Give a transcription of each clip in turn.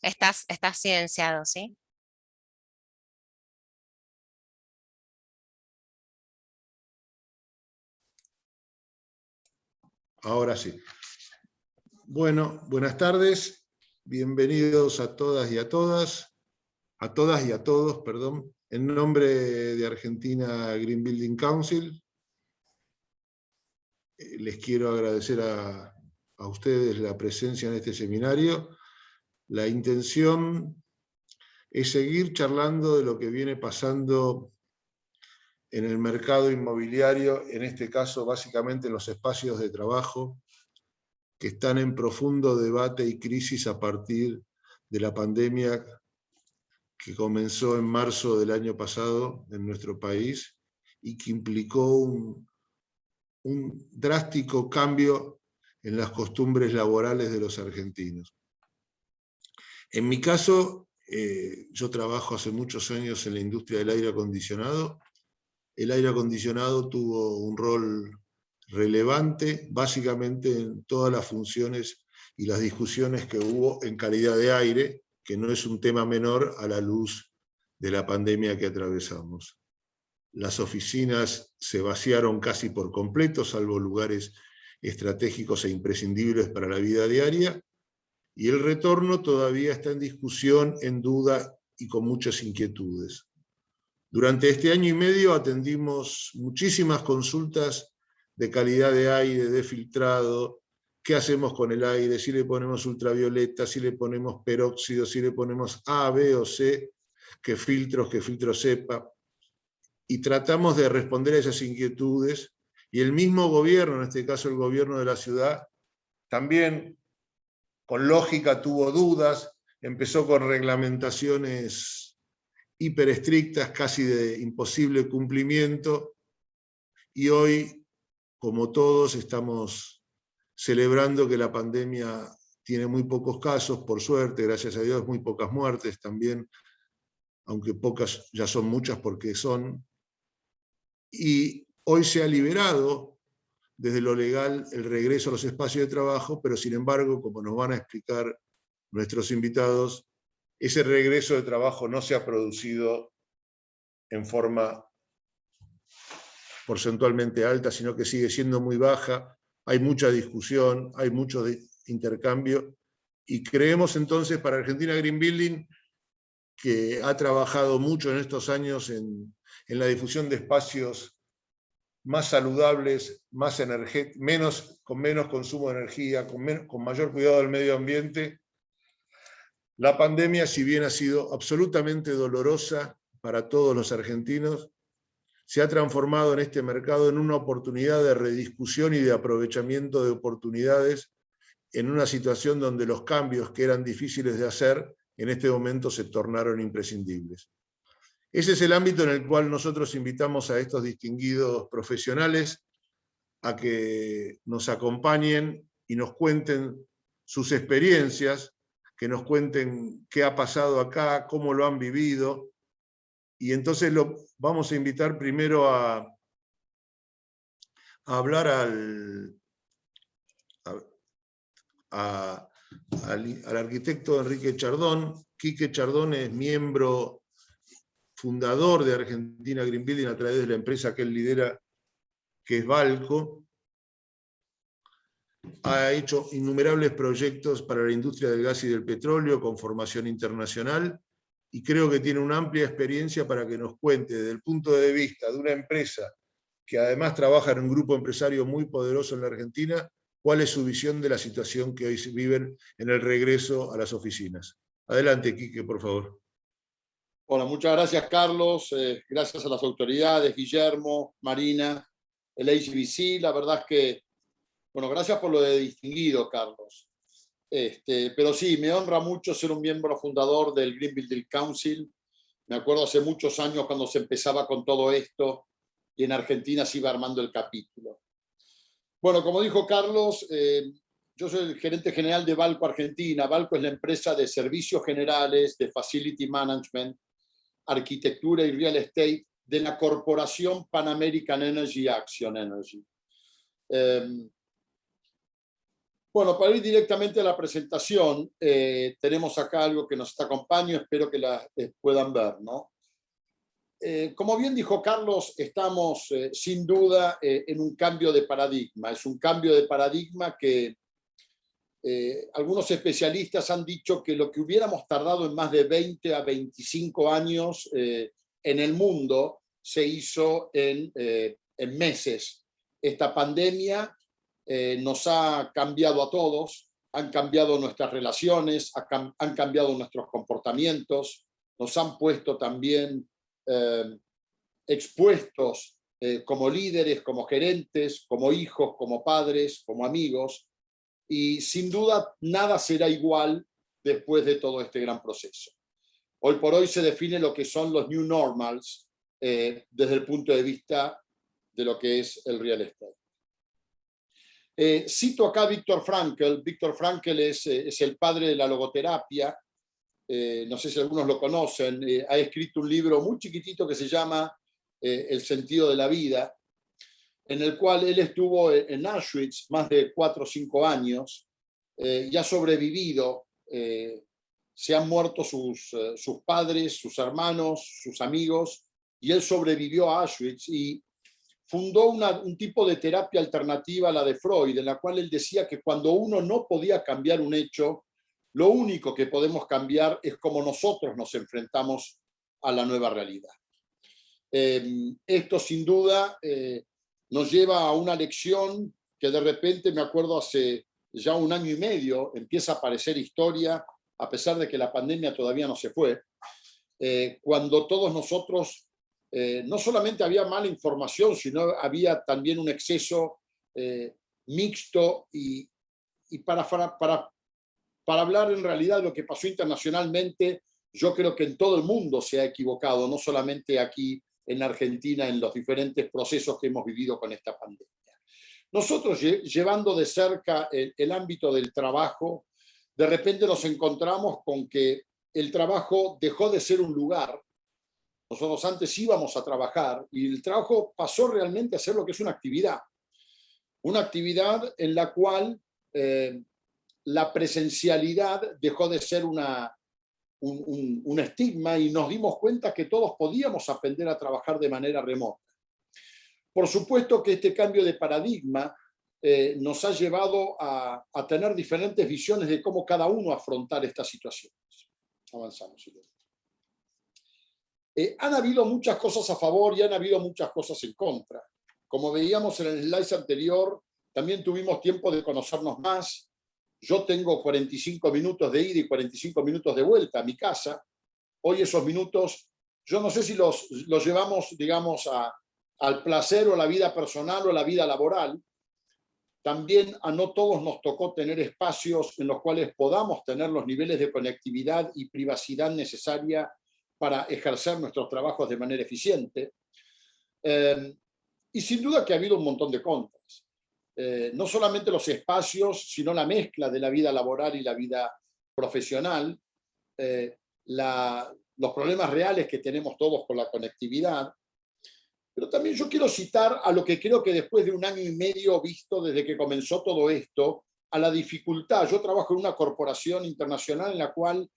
Estás silenciado, ¿sí? Ahora sí. Bueno, buenas tardes. Bienvenidos a todas y a todos, perdón. En nombre de Argentina Green Building Council, les quiero agradecer a ustedes la presencia en este seminario. La intención es seguir charlando de lo que viene pasando en el mercado inmobiliario, en este caso básicamente en los espacios de trabajo, que están en profundo debate y crisis a partir de la pandemia que comenzó en marzo del año pasado en nuestro país y que implicó un drástico cambio en las costumbres laborales de los argentinos. En mi caso, yo trabajo hace muchos años en la industria del aire acondicionado. El aire acondicionado tuvo un rol relevante, básicamente en todas las funciones y las discusiones que hubo en calidad de aire, que no es un tema menor a la luz de la pandemia que atravesamos. Las oficinas se vaciaron casi por completo, salvo lugares estratégicos e imprescindibles para la vida diaria, y el retorno todavía está en discusión, en duda y con muchas inquietudes. Durante este año y medio atendimos muchísimas consultas de calidad de aire, de filtrado, qué hacemos con el aire, si le ponemos ultravioleta, si le ponemos peróxido, si le ponemos A, B o C, qué filtro cepa, y tratamos de responder a esas inquietudes, y el mismo gobierno, en este caso el gobierno de la ciudad, también con lógica tuvo dudas, empezó con reglamentaciones hiper estrictas, casi de imposible cumplimiento, y hoy, como todos, estamos celebrando que la pandemia tiene muy pocos casos, por suerte, gracias a Dios, muy pocas muertes también, aunque pocas ya son muchas porque son, y hoy se ha liberado desde lo legal el regreso a los espacios de trabajo, pero sin embargo, como nos van a explicar nuestros invitados, ese regreso de trabajo no se ha producido en forma porcentualmente alta, sino que sigue siendo muy baja. Hay mucha discusión, hay mucho intercambio, y creemos entonces para Argentina Green Building, que ha trabajado mucho en estos años en la difusión de espacios más saludables, con menos consumo de energía, con mayor cuidado del medio ambiente. La pandemia, si bien ha sido absolutamente dolorosa para todos los argentinos, se ha transformado en este mercado en una oportunidad de rediscusión y de aprovechamiento de oportunidades en una situación donde los cambios que eran difíciles de hacer en este momento se tornaron imprescindibles. Ese es el ámbito en el cual nosotros invitamos a estos distinguidos profesionales a que nos acompañen y nos cuenten sus experiencias, que nos cuenten qué ha pasado acá, cómo lo han vivido. Y entonces vamos a invitar primero a hablar al arquitecto Enrique Chardón. Quique Chardón es miembro fundador de Argentina Green Building a través de la empresa que él lidera, que es Balco. Ha hecho innumerables proyectos para la industria del gas y del petróleo con formación internacional, y creo que tiene una amplia experiencia para que nos cuente desde el punto de vista de una empresa que además trabaja en un grupo empresario muy poderoso en la Argentina, cuál es su visión de la situación que hoy viven en el regreso a las oficinas. Adelante, Quique, por favor. Hola, muchas gracias, Carlos. Gracias a las autoridades, Guillermo, Marina, el HBC. La verdad es que, bueno, gracias por lo de distinguido, Carlos. Pero sí, me honra mucho ser un miembro fundador del Green Building Council. Me acuerdo hace muchos años cuando se empezaba con todo esto y en Argentina se iba armando el capítulo. Bueno, como dijo Carlos, yo soy el gerente general de Balco Argentina. Balco es la empresa de servicios generales, de facility management, arquitectura y real estate de la corporación Pan American Energy Action Energy. Bueno, para ir directamente a la presentación, tenemos acá algo que nos acompaña, espero que la puedan ver, ¿no? Como bien dijo Carlos, estamos sin duda en un cambio de paradigma. Es un cambio de paradigma que algunos especialistas han dicho que lo que hubiéramos tardado en más de 20 a 25 años en el mundo se hizo en meses. Esta pandemia nos ha cambiado a todos, han cambiado nuestras relaciones, han cambiado nuestros comportamientos, nos han puesto también expuestos como líderes, como gerentes, como hijos, como padres, como amigos, y sin duda nada será igual después de todo este gran proceso. Hoy por hoy se define lo que son los new normals desde el punto de vista de lo que es el real estate. Cito acá a Viktor Frankl. Viktor Frankl es el padre de la logoterapia. No sé si algunos lo conocen. Ha escrito un libro muy chiquitito que se llama El sentido de la vida, en el cual él estuvo en Auschwitz más de 4 o 5 años y ha sobrevivido. Se han muerto sus padres, sus hermanos, sus amigos, y él sobrevivió a Auschwitz y fundó un tipo de terapia alternativa a la de Freud, en la cual él decía que cuando uno no podía cambiar un hecho, lo único que podemos cambiar es cómo nosotros nos enfrentamos a la nueva realidad. Esto sin duda nos lleva a una lección que de repente, me acuerdo, hace ya 1 año y medio, empieza a aparecer historia, a pesar de que la pandemia todavía no se fue, cuando todos nosotros no solamente había mala información, sino había también un exceso mixto y para hablar en realidad de lo que pasó internacionalmente, yo creo que en todo el mundo se ha equivocado, no solamente aquí en Argentina, en los diferentes procesos que hemos vivido con esta pandemia. Nosotros, llevando de cerca el ámbito del trabajo, de repente nos encontramos con que el trabajo dejó de ser un lugar. Nosotros antes íbamos a trabajar y el trabajo pasó realmente a ser lo que es una actividad en la cual la presencialidad dejó de ser un estigma y nos dimos cuenta que todos podíamos aprender a trabajar de manera remota. Por supuesto que este cambio de paradigma nos ha llevado a tener diferentes visiones de cómo cada uno afrontar estas situaciones. Avanzamos. Han habido muchas cosas a favor y han habido muchas cosas en contra. Como veíamos en el slide anterior, también tuvimos tiempo de conocernos más. Yo tengo 45 minutos de ida y 45 minutos de vuelta a mi casa. Hoy esos minutos, yo no sé si los llevamos, digamos, al placer o a la vida personal o a la vida laboral. También a no todos nos tocó tener espacios en los cuales podamos tener los niveles de conectividad y privacidad necesaria para ejercer nuestros trabajos de manera eficiente. Y sin duda que ha habido un montón de contras. No solamente los espacios, sino la mezcla de la vida laboral y la vida profesional, los problemas reales que tenemos todos con la conectividad. Pero también yo quiero citar a lo que creo que después de 1 año y medio visto desde que comenzó todo esto, a la dificultad. Yo trabajo en una corporación internacional en la cual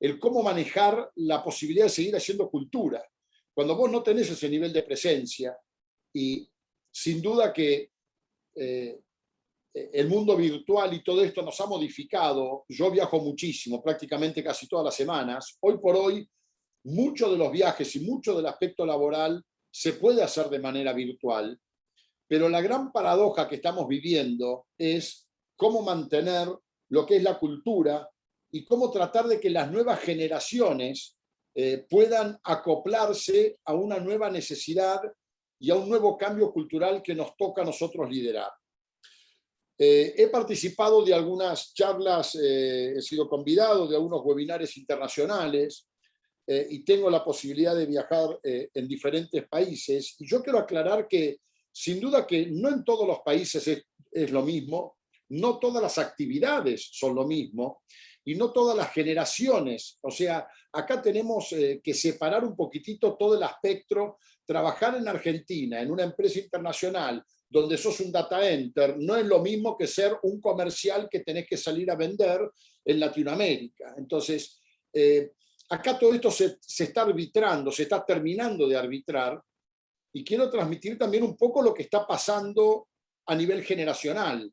el cómo manejar la posibilidad de seguir haciendo cultura. Cuando vos no tenés ese nivel de presencia, y sin duda que el mundo virtual y todo esto nos ha modificado. Yo viajo muchísimo, prácticamente casi todas las semanas. Hoy por hoy, muchos de los viajes y mucho del aspecto laboral se puede hacer de manera virtual, pero la gran paradoja que estamos viviendo es cómo mantener lo que es la cultura y cómo tratar de que las nuevas generaciones puedan acoplarse a una nueva necesidad y a un nuevo cambio cultural que nos toca a nosotros liderar. He participado de algunas charlas, he sido convidado de algunos webinars internacionales y tengo la posibilidad de viajar en diferentes países. Y yo quiero aclarar que, sin duda que no en todos los países es lo mismo, no todas las actividades son lo mismo y no todas las generaciones. O sea, acá tenemos que separar un poquitito todo el espectro. Trabajar en Argentina, en una empresa internacional, donde sos un data enter, no es lo mismo que ser un comercial que tenés que salir a vender en Latinoamérica. Entonces, acá todo esto se está arbitrando, se está terminando de arbitrar, y quiero transmitir también un poco lo que está pasando a nivel generacional.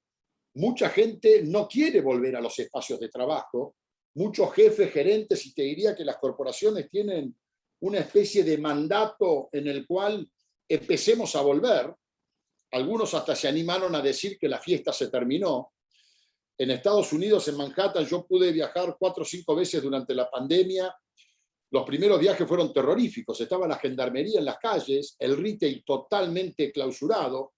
Mucha gente no quiere volver a los espacios de trabajo, muchos jefes, gerentes, y te diría que las corporaciones tienen una especie de mandato en el cual empecemos a volver. Algunos hasta se animaron a decir que la fiesta se terminó. En Estados Unidos, en Manhattan, yo pude viajar 4 o 5 veces durante la pandemia. Los primeros viajes fueron terroríficos. Estaba la gendarmería en las calles, el retail totalmente clausurado.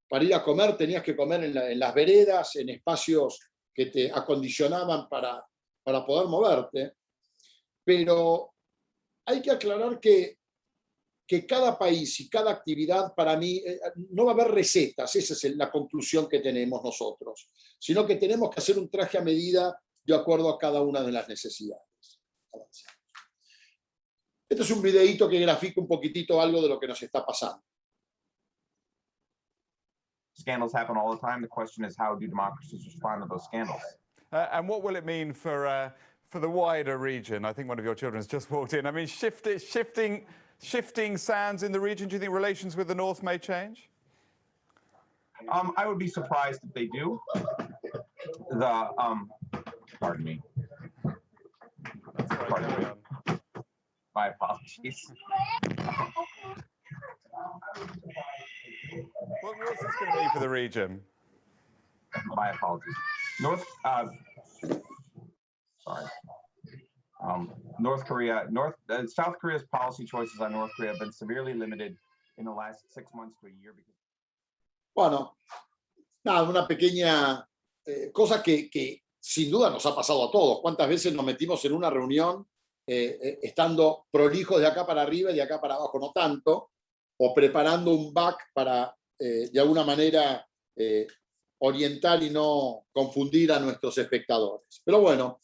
Para ir a comer tenías que comer en las veredas, en espacios que te acondicionaban para poder moverte. Pero hay que aclarar que cada país y cada actividad, para mí, no va a haber recetas, esa es la conclusión que tenemos nosotros, sino que tenemos que hacer un traje a medida de acuerdo a cada una de las necesidades. Este es un videíto que grafica un poquitito algo de lo que nos está pasando. Scandals happen all the time. The question is, how do democracies respond to those scandals? And what will it mean for the wider region? I think one of your children has just walked in. I mean, shifting sands in the region. Do you think relations with the North may change? I would be surprised if they do. Pardon me. Pardon me. My apologies. What's this going to mean for the region? My apologies. South Korea's policy choices on North Korea have been severely limited in the last 6 months to a year. Bueno, nada, una pequeña cosa que sin duda nos ha pasado a todos. ¿Cuántas veces nos metimos en una reunión estando prolijos de acá para arriba y de acá para abajo no tanto, o preparando un back para de alguna manera orientar y no confundir a nuestros espectadores? Pero bueno,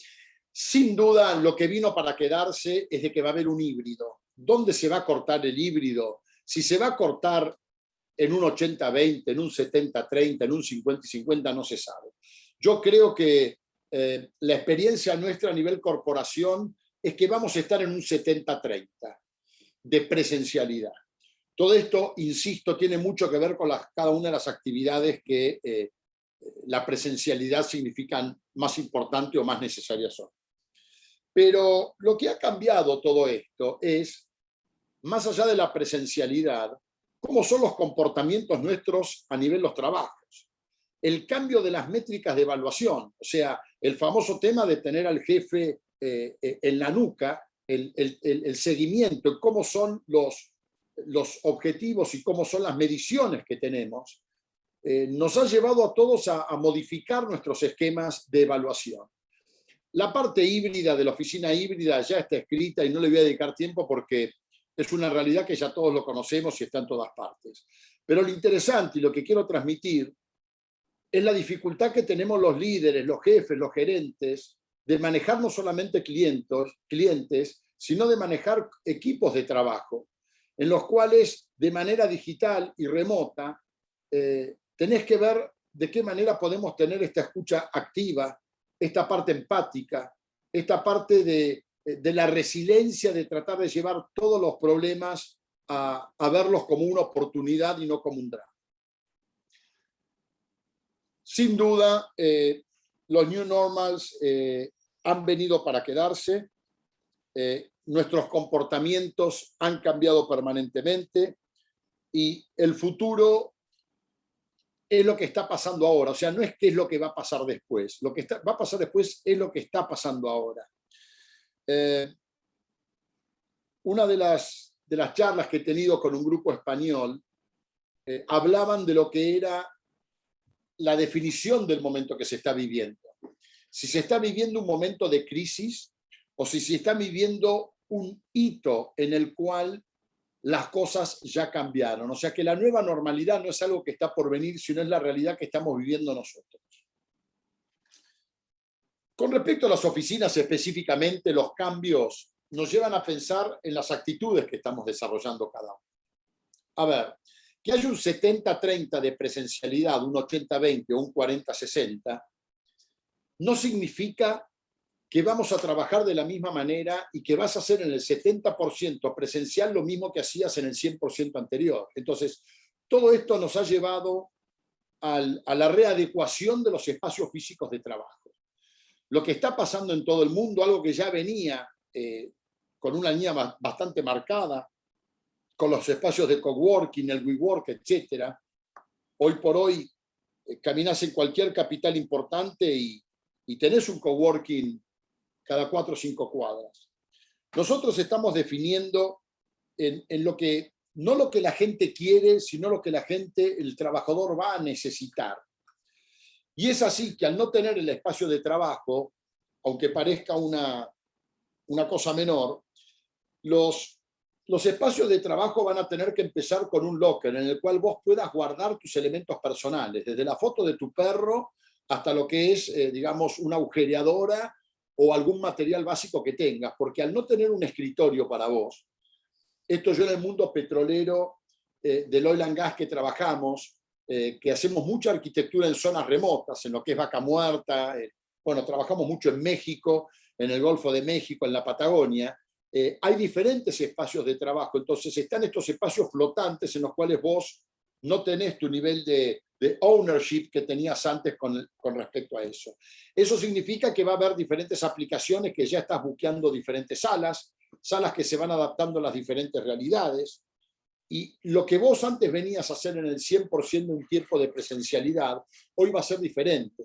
sin duda lo que vino para quedarse es de que va a haber un híbrido. ¿Dónde se va a cortar el híbrido? Si se va a cortar en un 80-20, en un 70-30, en un 50-50, no se sabe. Yo creo que la experiencia nuestra a nivel corporación es que vamos a estar en un 70-30 de presencialidad. Todo esto, insisto, tiene mucho que ver con cada una de las actividades que la presencialidad significan más importante o más necesarias son. Pero lo que ha cambiado todo esto es, más allá de la presencialidad, cómo son los comportamientos nuestros a nivel de los trabajos. El cambio de las métricas de evaluación, o sea, el famoso tema de tener al jefe en la nuca, el seguimiento, cómo son los objetivos y cómo son las mediciones que tenemos, nos ha llevado a todos a modificar nuestros esquemas de evaluación. La parte híbrida de la oficina híbrida ya está escrita y no le voy a dedicar tiempo porque es una realidad que ya todos lo conocemos y está en todas partes. Pero lo interesante y lo que quiero transmitir es la dificultad que tenemos los líderes, los jefes, los gerentes, de manejar no solamente clientes, sino de manejar equipos de trabajo, en los cuales de manera digital y remota tenés que ver de qué manera podemos tener esta escucha activa, esta parte empática, esta parte de la resiliencia de tratar de llevar todos los problemas a verlos como una oportunidad y no como un drama. Sin duda, los New Normals han venido para quedarse. Nuestros comportamientos han cambiado permanentemente y el futuro es lo que está pasando ahora. O sea, no es qué es lo que va a pasar después. Lo que va a pasar después es lo que está pasando ahora. Una de las charlas que he tenido con un grupo español hablaban de lo que era la definición del momento que se está viviendo. Si se está viviendo un momento de crisis o si se está viviendo un hito en el cual las cosas ya cambiaron. O sea que la nueva normalidad no es algo que está por venir, sino es la realidad que estamos viviendo nosotros. Con respecto a las oficinas específicamente, los cambios nos llevan a pensar en las actitudes que estamos desarrollando cada uno. A ver, que haya un 70-30 de presencialidad, un 80-20 o un 40-60, no significa que vamos a trabajar de la misma manera y que vas a hacer en el 70% presencial lo mismo que hacías en el 100% anterior. Entonces, todo esto nos ha llevado a la readecuación de los espacios físicos de trabajo. Lo que está pasando en todo el mundo, algo que ya venía con una línea bastante marcada, con los espacios de coworking, el WeWork, etc. Hoy por hoy caminas en cualquier capital importante y tenés un coworking cada 4 o 5 cuadras. Nosotros estamos definiendo en lo que, no lo que la gente quiere, sino lo que el trabajador va a necesitar. Y es así que al no tener el espacio de trabajo, aunque parezca una cosa menor, los espacios de trabajo van a tener que empezar con un locker en el cual vos puedas guardar tus elementos personales, desde la foto de tu perro hasta lo que es, digamos, una agujereadora o algún material básico que tengas, porque al no tener un escritorio para vos, esto yo en el mundo petrolero del oil and gas que trabajamos, que hacemos mucha arquitectura en zonas remotas, en lo que es Vaca Muerta, bueno, trabajamos mucho en México, en el Golfo de México, en la Patagonia, hay diferentes espacios de trabajo, entonces están estos espacios flotantes en los cuales vos no tenés tu nivel de ownership que tenías antes con respecto a eso. Eso significa que va a haber diferentes aplicaciones que ya estás buqueando diferentes salas que se van adaptando a las diferentes realidades, y lo que vos antes venías a hacer en el 100% de un tiempo de presencialidad, hoy va a ser diferente.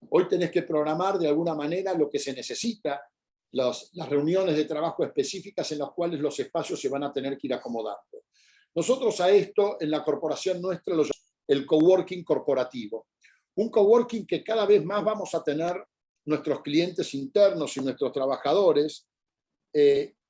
Hoy tenés que programar de alguna manera lo que se necesita, las reuniones de trabajo específicas en las cuales los espacios se van a tener que ir acomodando. Nosotros a esto, en la corporación nuestra, lo llamamos el coworking corporativo. Un coworking que cada vez más vamos a tener nuestros clientes internos y nuestros trabajadores,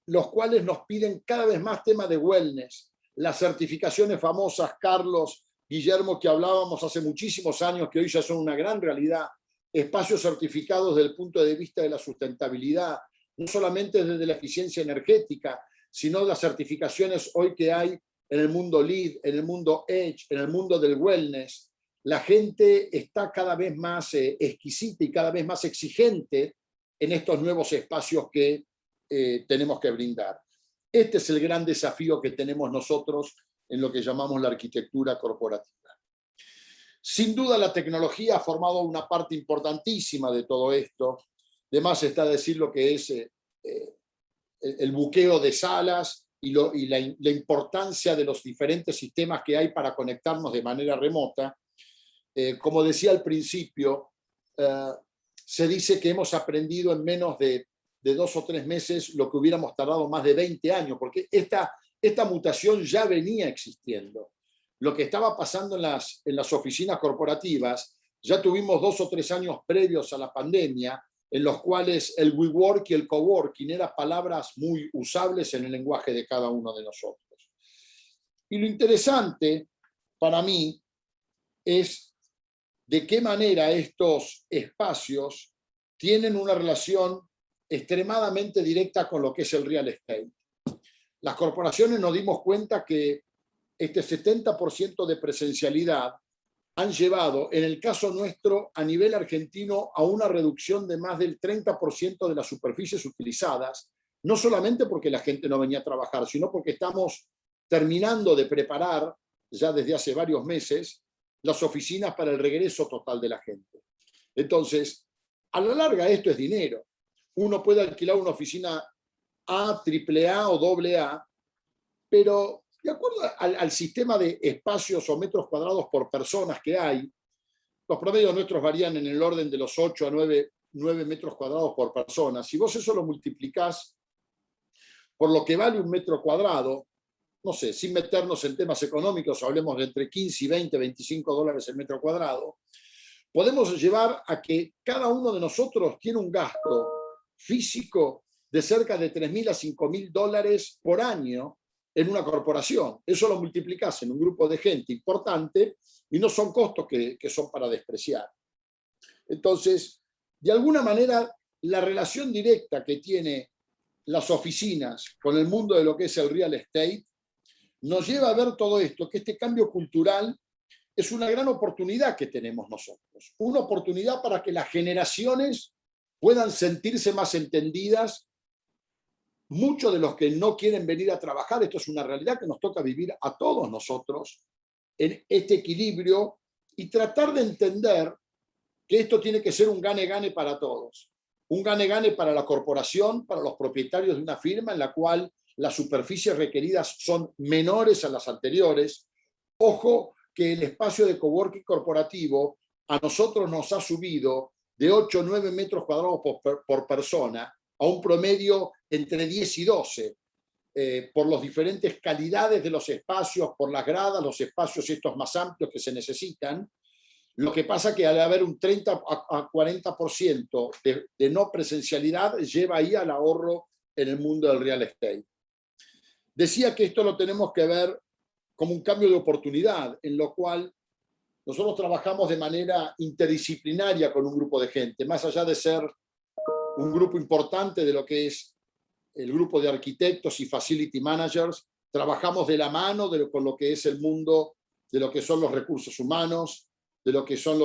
los cuales nos piden cada vez más tema de wellness, las certificaciones famosas, Carlos, Guillermo, que hablábamos hace muchísimos años, que hoy ya son una gran realidad, espacios certificados desde el punto de vista de la sustentabilidad, no solamente desde la eficiencia energética, sino las certificaciones hoy que hay en el mundo LEED, en el mundo EDGE, en el mundo del wellness. La gente está cada vez más exquisita y cada vez más exigente en estos nuevos espacios que tenemos que brindar. Este es el gran desafío que tenemos nosotros en lo que llamamos la arquitectura corporativa. Sin duda la tecnología ha formado una parte importantísima de todo esto. Además está decir lo que es el buqueo de salas y la importancia de los diferentes sistemas que hay para conectarnos de manera remota. Como decía al principio, se dice que hemos aprendido en menos de 2 o 3 meses lo que hubiéramos tardado más de 20 años, porque esta mutación ya venía existiendo. Lo que estaba pasando en las oficinas corporativas, ya tuvimos 2 o 3 años previos a la pandemia, en los cuales el WeWork y el coworking eran palabras muy usables en el lenguaje de cada uno de nosotros. Y lo interesante para mí es de qué manera estos espacios tienen una relación extremadamente directa con lo que es el real estate. Las corporaciones nos dimos cuenta que este 70% de presencialidad han llevado, en el caso nuestro, a nivel argentino, a una reducción de más del 30% de las superficies utilizadas, no solamente porque la gente no venía a trabajar, sino porque estamos terminando de preparar, ya desde hace varios meses, las oficinas para el regreso total de la gente. Entonces, a la larga esto es dinero. Uno puede alquilar una oficina A, AAA o AA, pero de acuerdo al sistema de espacios o metros cuadrados por personas que hay, los promedios nuestros varían en el orden de los 8 a 9 metros cuadrados por persona. Si vos eso lo multiplicás por lo que vale un metro cuadrado, no sé, sin meternos en temas económicos, hablemos de entre 15 y 20, 25 dólares el metro cuadrado, podemos llevar a que cada uno de nosotros tiene un gasto físico de cerca de 3.000 a 5.000 dólares por año en una corporación. Eso lo multiplicás en un grupo de gente importante y no son costos que son para despreciar. Entonces, de alguna manera, la relación directa que tiene las oficinas con el mundo de lo que es el real estate nos lleva a ver todo esto, que este cambio cultural es una gran oportunidad que tenemos nosotros, una oportunidad para que las generaciones puedan sentirse más entendidas. Muchos de los que no quieren venir a trabajar, esto es una realidad que nos toca vivir a todos nosotros, en este equilibrio y tratar de entender que esto tiene que ser un gane-gane para todos. Un gane-gane para la corporación, para los propietarios de una firma en la cual las superficies requeridas son menores a las anteriores. Ojo que el espacio de coworking corporativo a nosotros nos ha subido de 8 o 9 metros cuadrados por persona a un promedio entre 10 y 12, por las diferentes calidades de los espacios, por las gradas, los espacios estos más amplios que se necesitan. Lo que pasa que al haber un 30 a 40% de no presencialidad, lleva ahí al ahorro en el mundo del real estate. Decía que esto lo tenemos que ver como un cambio de oportunidad, en lo cual nosotros trabajamos de manera interdisciplinaria con un grupo de gente, más allá de ser un grupo importante de lo que es el grupo de arquitectos y facility managers, trabajamos de la mano con lo que es el mundo de lo que son los recursos humanos, de lo que son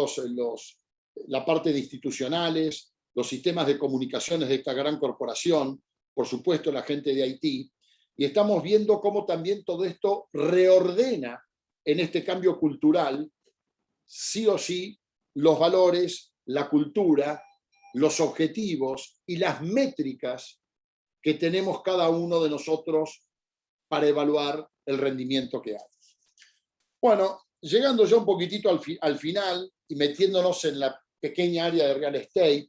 la parte de institucionales, los sistemas de comunicaciones de esta gran corporación, por supuesto la gente de Haití, y estamos viendo cómo también todo esto reordena en este cambio cultural, sí o sí, los valores, la cultura, los objetivos y las métricas que tenemos cada uno de nosotros para evaluar el rendimiento que hay. Bueno, llegando ya un poquitito al final y metiéndonos en la pequeña área de real estate,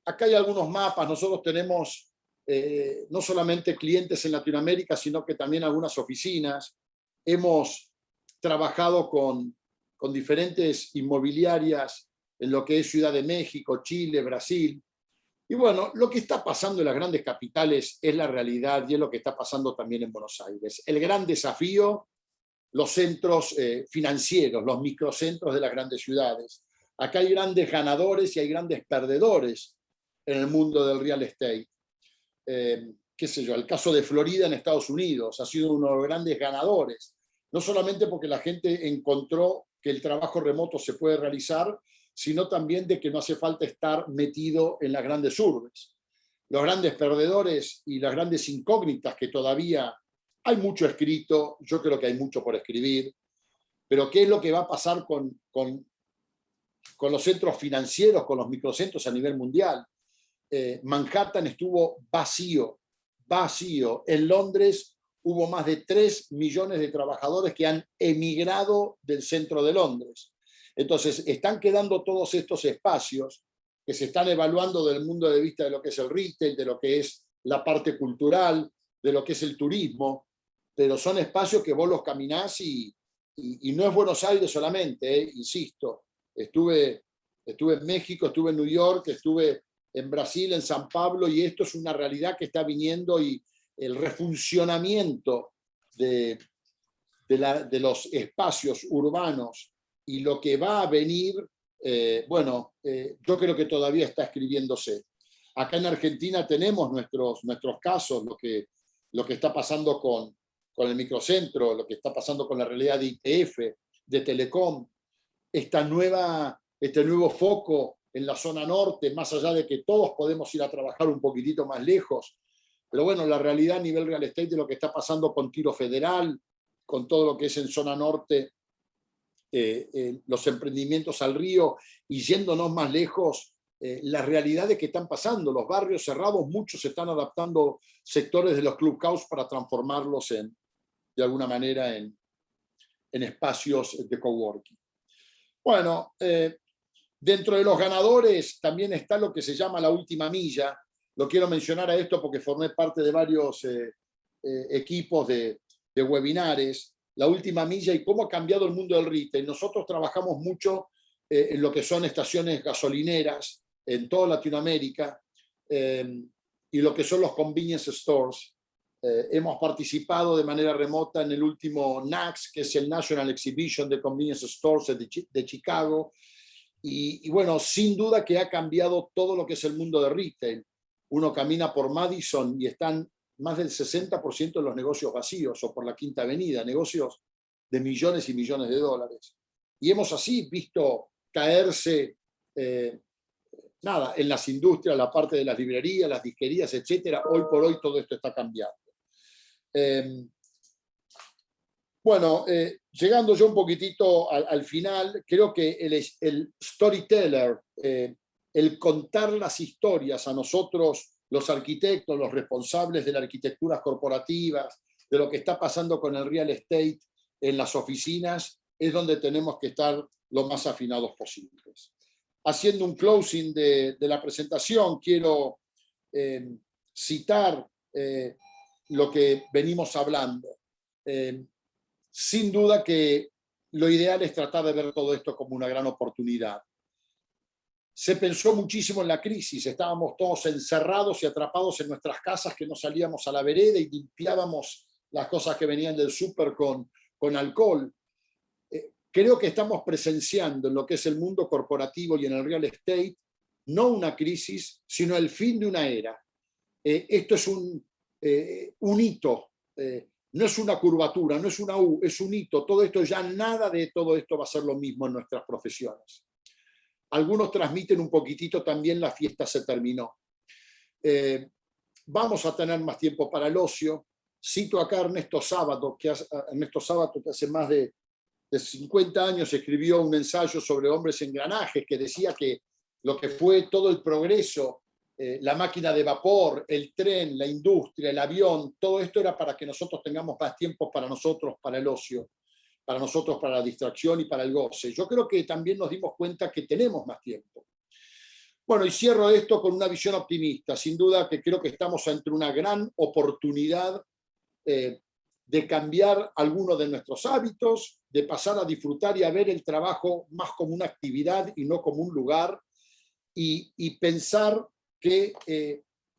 acá hay algunos mapas. Nosotros tenemos no solamente clientes en Latinoamérica, sino que también algunas oficinas. Hemos trabajado con diferentes inmobiliarias en lo que es Ciudad de México, Chile, Brasil. Y bueno, lo que está pasando en las grandes capitales es la realidad y es lo que está pasando también en Buenos Aires. El gran desafío, los centros financieros, los microcentros de las grandes ciudades. Acá hay grandes ganadores y hay grandes perdedores en el mundo del real estate. Qué sé yo, el caso de Florida en Estados Unidos ha sido uno de los grandes ganadores, no solamente porque la gente encontró que el trabajo remoto se puede realizar, sino también de que no hace falta estar metido en las grandes urbes. Los grandes perdedores y las grandes incógnitas que todavía hay mucho escrito, yo creo que hay mucho por escribir, pero ¿qué es lo que va a pasar con los centros financieros, con los microcentros a nivel mundial? Manhattan estuvo vacío. En Londres hubo más de 3 millones de trabajadores que han emigrado del centro de Londres. Entonces, están quedando todos estos espacios que se están evaluando desde el punto de vista de lo que es el retail, de lo que es la parte cultural, de lo que es el turismo, pero son espacios que vos los caminás y no es Buenos Aires solamente, insisto. Estuve en México, estuve en New York, estuve en Brasil, en San Pablo, y esto es una realidad que está viniendo, y el refuncionamiento de los espacios urbanos y lo que va a venir, yo creo que todavía está escribiéndose. Acá en Argentina tenemos nuestros casos, lo que está pasando con el microcentro, lo que está pasando con la realidad de IPF, de Telecom, este nuevo foco en la zona norte, más allá de que todos podemos ir a trabajar un poquitito más lejos. Pero bueno, la realidad a nivel real estate de lo que está pasando con Tiro Federal, con todo lo que es en zona norte, los emprendimientos al río, y yéndonos más lejos, las realidades que están pasando. Los barrios cerrados, muchos se están adaptando sectores de los clubhouse para transformarlos de alguna manera en espacios de coworking. Bueno, dentro de los ganadores también está lo que se llama la última milla. Lo quiero mencionar a esto porque formé parte de varios equipos de webinares. La última milla y cómo ha cambiado el mundo del retail. Nosotros trabajamos mucho en lo que son estaciones gasolineras en toda Latinoamérica y lo que son los convenience stores. Hemos participado de manera remota en el último NACS, que es el National Exhibition de Convenience Stores de Chicago. Y bueno, sin duda que ha cambiado todo lo que es el mundo de retail. Uno camina por Madison y están más del 60% de los negocios vacíos, o por la Quinta Avenida, negocios de millones y millones de dólares. Y hemos así visto caerse en las industrias, la parte de las librerías, las disquerías, etcétera. Hoy por hoy todo esto está cambiando. Llegando yo un poquitito al final, creo que el storyteller, el contar las historias a nosotros, los arquitectos, los responsables de las arquitecturas corporativas, de lo que está pasando con el real estate en las oficinas, es donde tenemos que estar lo más afinados posibles. Haciendo un closing de la presentación, quiero citar lo que venimos hablando. Sin duda que lo ideal es tratar de ver todo esto como una gran oportunidad. Se pensó muchísimo en la crisis, estábamos todos encerrados y atrapados en nuestras casas, que no salíamos a la vereda y limpiábamos las cosas que venían del súper con alcohol. Creo que estamos presenciando en lo que es el mundo corporativo y en el real estate, no una crisis, sino el fin de una era. Esto es un hito, no es una curvatura, no es una U, es un hito. Todo esto ya, nada de todo esto va a ser lo mismo en nuestras profesiones. Algunos transmiten un poquitito también la fiesta se terminó. Vamos a tener más tiempo para el ocio. Cito acá a Ernesto Sábato, que hace más de 50 años escribió un ensayo sobre hombres engranajes, que decía que lo que fue todo el progreso, la máquina de vapor, el tren, la industria, el avión, todo esto era para que nosotros tengamos más tiempo para nosotros, para el ocio, para nosotros, para la distracción y para el goce. Yo creo que también nos dimos cuenta que tenemos más tiempo. Bueno, y cierro esto con una visión optimista. Sin duda que creo que estamos ante una gran oportunidad de cambiar algunos de nuestros hábitos, de pasar a disfrutar y a ver el trabajo más como una actividad y no como un lugar, y pensar que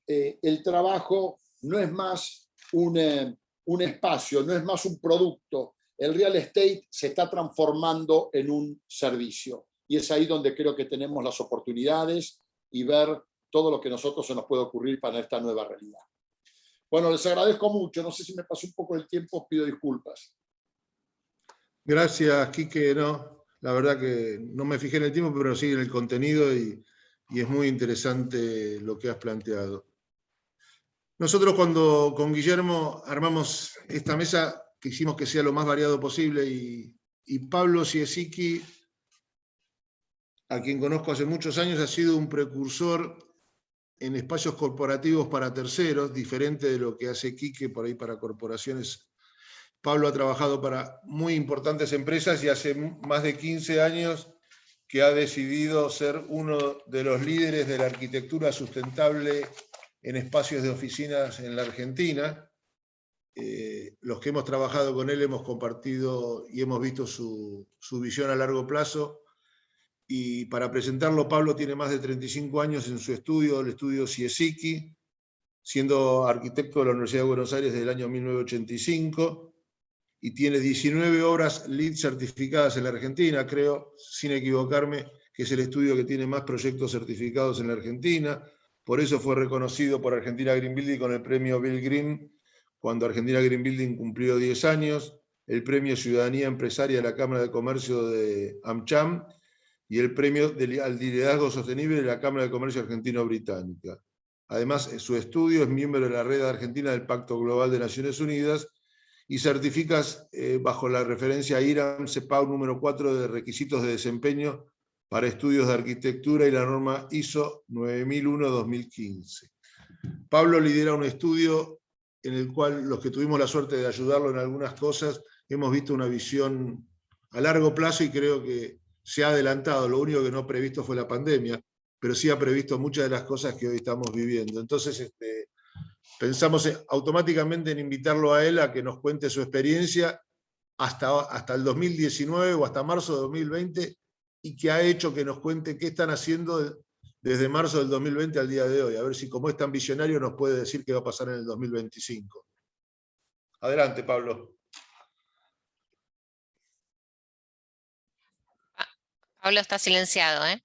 el trabajo no es más un espacio, no es más un producto. El real estate se está transformando en un servicio, y es ahí donde creo que tenemos las oportunidades y ver todo lo que a nosotros se nos puede ocurrir para esta nueva realidad. Bueno, les agradezco mucho. No sé si me pasó un poco el tiempo, pido disculpas. Gracias, Quique. No, la verdad que no me fijé en el tiempo, pero sí en el contenido y es muy interesante lo que has planteado. Nosotros cuando con Guillermo armamos esta mesa, quisimos que sea lo más variado posible y Pablo Ciesicki, a quien conozco hace muchos años, ha sido un precursor en espacios corporativos para terceros, diferente de lo que hace Quique por ahí para corporaciones. Pablo ha trabajado para muy importantes empresas y hace más de 15 años que ha decidido ser uno de los líderes de la arquitectura sustentable en espacios de oficinas en la Argentina. Los que hemos trabajado con él hemos compartido y hemos visto su visión a largo plazo. Y para presentarlo, Pablo tiene más de 35 años en su estudio, el estudio Ciesicki, siendo arquitecto de la Universidad de Buenos Aires desde el año 1985, y tiene 19 obras LEED certificadas en la Argentina, creo, sin equivocarme, que es el estudio que tiene más proyectos certificados en la Argentina. Por eso fue reconocido por Argentina Green Building con el premio Bill Green, cuando Argentina Green Building cumplió 10 años, el premio Ciudadanía Empresaria de la Cámara de Comercio de AmCham, y el premio al liderazgo sostenible de la Cámara de Comercio Argentino-Británica. Además, su estudio es miembro de la Red Argentina del Pacto Global de Naciones Unidas y certificas bajo la referencia IRAM-CEPAW número 4 de requisitos de desempeño para estudios de arquitectura y la norma ISO 9001-2015. Pablo lidera un estudio en el cual los que tuvimos la suerte de ayudarlo en algunas cosas hemos visto una visión a largo plazo y creo que se ha adelantado. Lo único que no previsto fue la pandemia, pero sí ha previsto muchas de las cosas que hoy estamos viviendo. Entonces, pensamos automáticamente en invitarlo a él a que nos cuente su experiencia hasta el 2019 o hasta marzo de 2020 y que ha hecho que nos cuente qué están haciendo desde marzo del 2020 al día de hoy. A ver si, como es tan visionario, nos puede decir qué va a pasar en el 2025. Adelante, Pablo. Pablo está silenciado, ¿eh?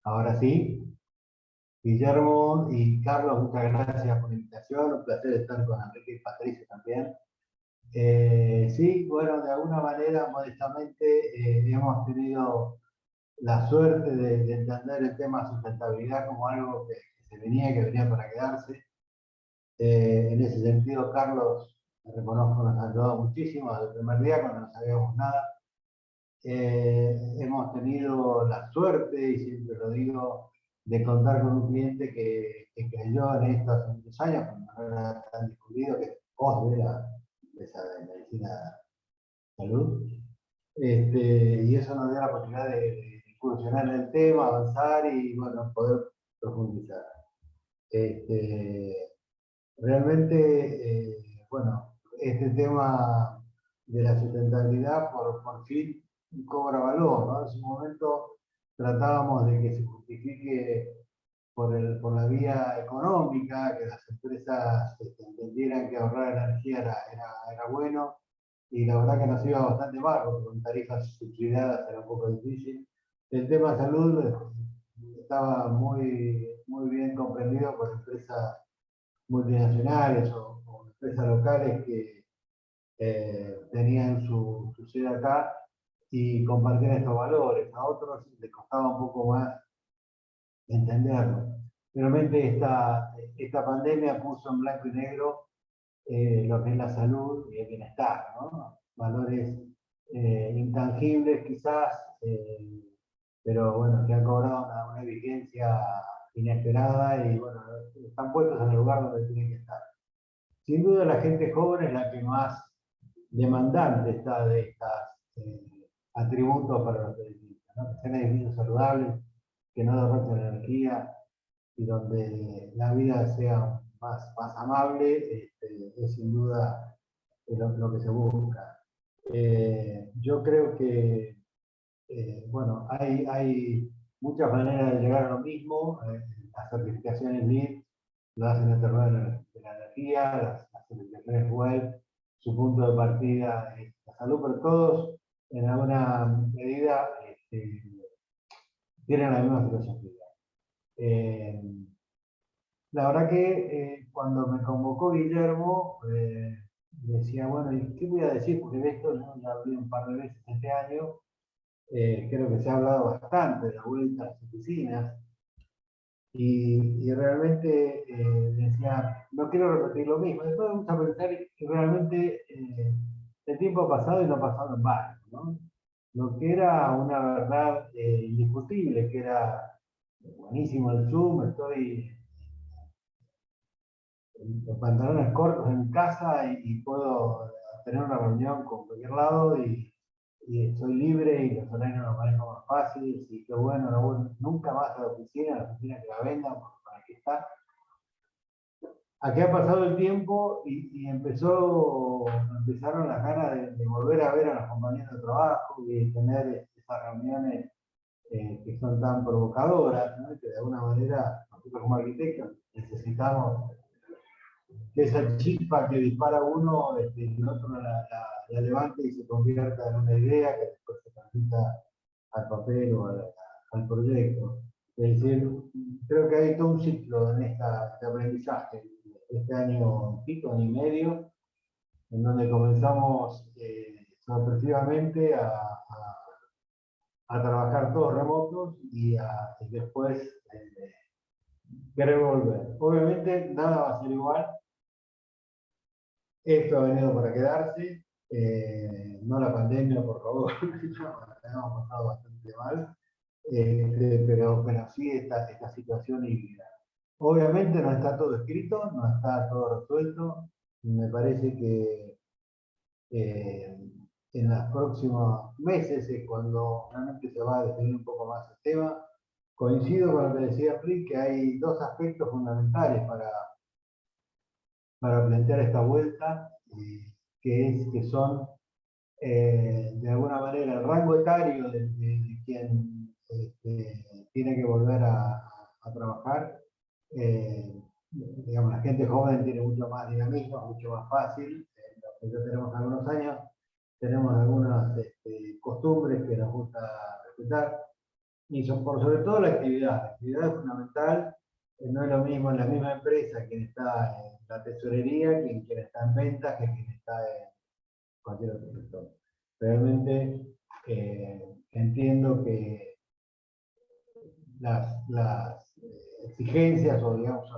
Ahora sí. Guillermo y Carlos, muchas gracias por la invitación, un placer estar con Enrique y Patricio también. Sí, bueno, de alguna manera, modestamente, hemos tenido la suerte de entender el tema sustentabilidad como algo que que venía para quedarse. En ese sentido, Carlos, te reconozco, nos ha ayudado muchísimo desde el primer día cuando no sabíamos nada. Hemos tenido la suerte, y siempre lo digo, de contar con un cliente que creyó en esto hace muchos años, cuando no era tan descubrido, que es vos de esa de medicina de salud. Y eso nos dio la posibilidad de incursionar en el tema, avanzar y bueno, poder profundizar. Realmente, bueno, este tema de la sustentabilidad por fin cobra valor, ¿no? En su momento tratábamos de que se justifique por la vía económica, que las empresas entendieran que ahorrar energía era bueno, y la verdad que nos iba bastante mal, porque con tarifas subsidiadas era un poco difícil. El tema salud estaba muy bien comprendido por empresas multinacionales o empresas locales que tenían su sede acá y compartían estos valores. A otros les costaba un poco más entenderlo. Realmente esta pandemia puso en blanco y negro lo que es la salud y el bienestar, ¿no? Valores intangibles quizás, pero bueno, que han cobrado una vigencia inesperada y bueno, están puestos en el lugar donde tienen que estar. Sin duda la gente joven es la que más demandante está de estos atributos para los periodistas, ¿no? Que sean edificios saludables, que no derrochen energía y donde la vida sea más amable, es sin duda lo que se busca. Yo creo que, bueno, hay muchas maneras de llegar a lo mismo. Las certificaciones LEED lo hacen a través de la energía, las certificaciones WELL, su punto de partida es la salud, pero todos en alguna medida tienen la misma filosofía. La verdad que cuando me convocó Guillermo, decía, bueno, ¿y qué voy a decir? Porque de esto yo ya hablé un par de veces este año, creo que se ha hablado bastante de la vuelta a las oficinas, y realmente decía, no quiero repetir lo mismo. Después vamos a pensar que realmente el tiempo ha pasado y no ha pasado en vano, ¿no? Lo que era una verdad indiscutible, que era buenísimo el Zoom, estoy los pantalones cortos en mi casa y puedo tener una reunión con cualquier lado y estoy libre y los horarios los manejo más fácil y qué bueno, no voy nunca más a la oficina que la vendan para que está. Aquí ha pasado el tiempo y empezaron las ganas de volver a ver a los compañeros de trabajo y tener esas reuniones que son tan provocadoras, ¿no? Que de alguna manera nosotros como arquitectos necesitamos que esa chispa que dispara uno, el otro la levante y se convierta en una idea que después se transmita al papel o al proyecto. Es decir, creo que hay todo un ciclo en este aprendizaje, este año pico, año y medio, en donde comenzamos sorpresivamente a trabajar todos remotos y después querer volver. Obviamente nada va a ser igual. Esto ha venido para quedarse, no la pandemia, por favor, la hemos pasado bastante mal, pero sí esta situación híbrida. Obviamente no está todo escrito, no está todo resuelto, me parece que en los próximos meses es cuando realmente se va a definir un poco más el tema. Coincido con lo que decía Frick, que hay dos aspectos fundamentales para plantear esta vuelta, que son de alguna manera el rango etario de quien tiene que volver a trabajar. Digamos, la gente joven tiene mucho más dinamismo, mucho más fácil. Los que ya tenemos algunos años, tenemos algunas costumbres que nos gusta respetar. Y sobre todo la actividad. La actividad es fundamental. no es lo mismo en la misma empresa quien está en la tesorería, quien está en ventas, que quien está en cualquier otro sector. Realmente entiendo que las exigencias o, digamos,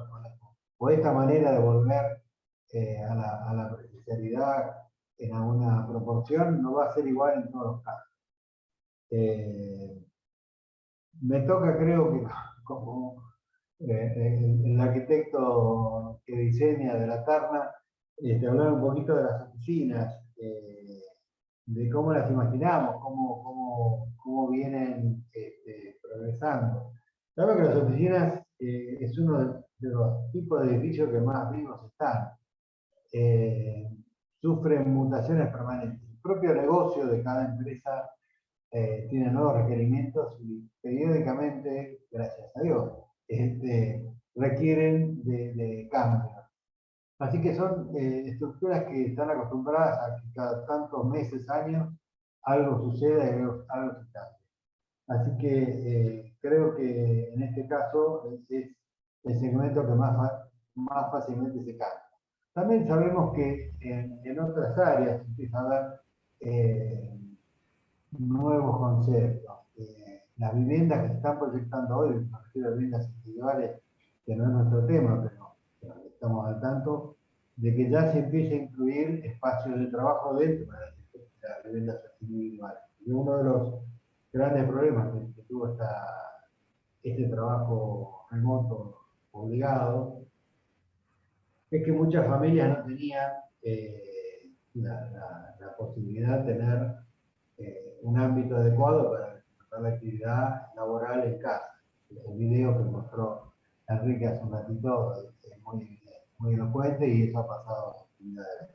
o esta manera de volver a la presencialidad en alguna proporción no va a ser igual en todos los casos. Me toca, creo que como el arquitecto que diseña de la Terna, hablar un poquito de las oficinas, de cómo las imaginamos, cómo vienen progresando. Sabemos que las oficinas es uno de los tipos de edificios que más vivos están. Sufren mutaciones permanentes. El propio negocio de cada empresa tiene nuevos requerimientos y periódicamente, gracias a Dios, requieren de cambios. Así que son estructuras que están acostumbradas a que cada tantos meses, años, algo suceda y algo se cambie. Así que creo que en este caso es el segmento que más fácilmente se cambia. También sabemos que en otras áreas empieza a haber nuevos conceptos. Las viviendas que se están proyectando hoy, me refiero a viviendas individuales, que no es nuestro tema, pero estamos al tanto de que ya se empieza a incluir espacios de trabajo dentro de las viviendas individuales. Y uno de los grandes problemas que tuvo este trabajo remoto obligado es que muchas familias no tenían la posibilidad de tener un ámbito adecuado para desarrollar la actividad laboral en casa. El video que mostró Enrique hace un ratito es muy elocuente y eso ha pasado a las actividades.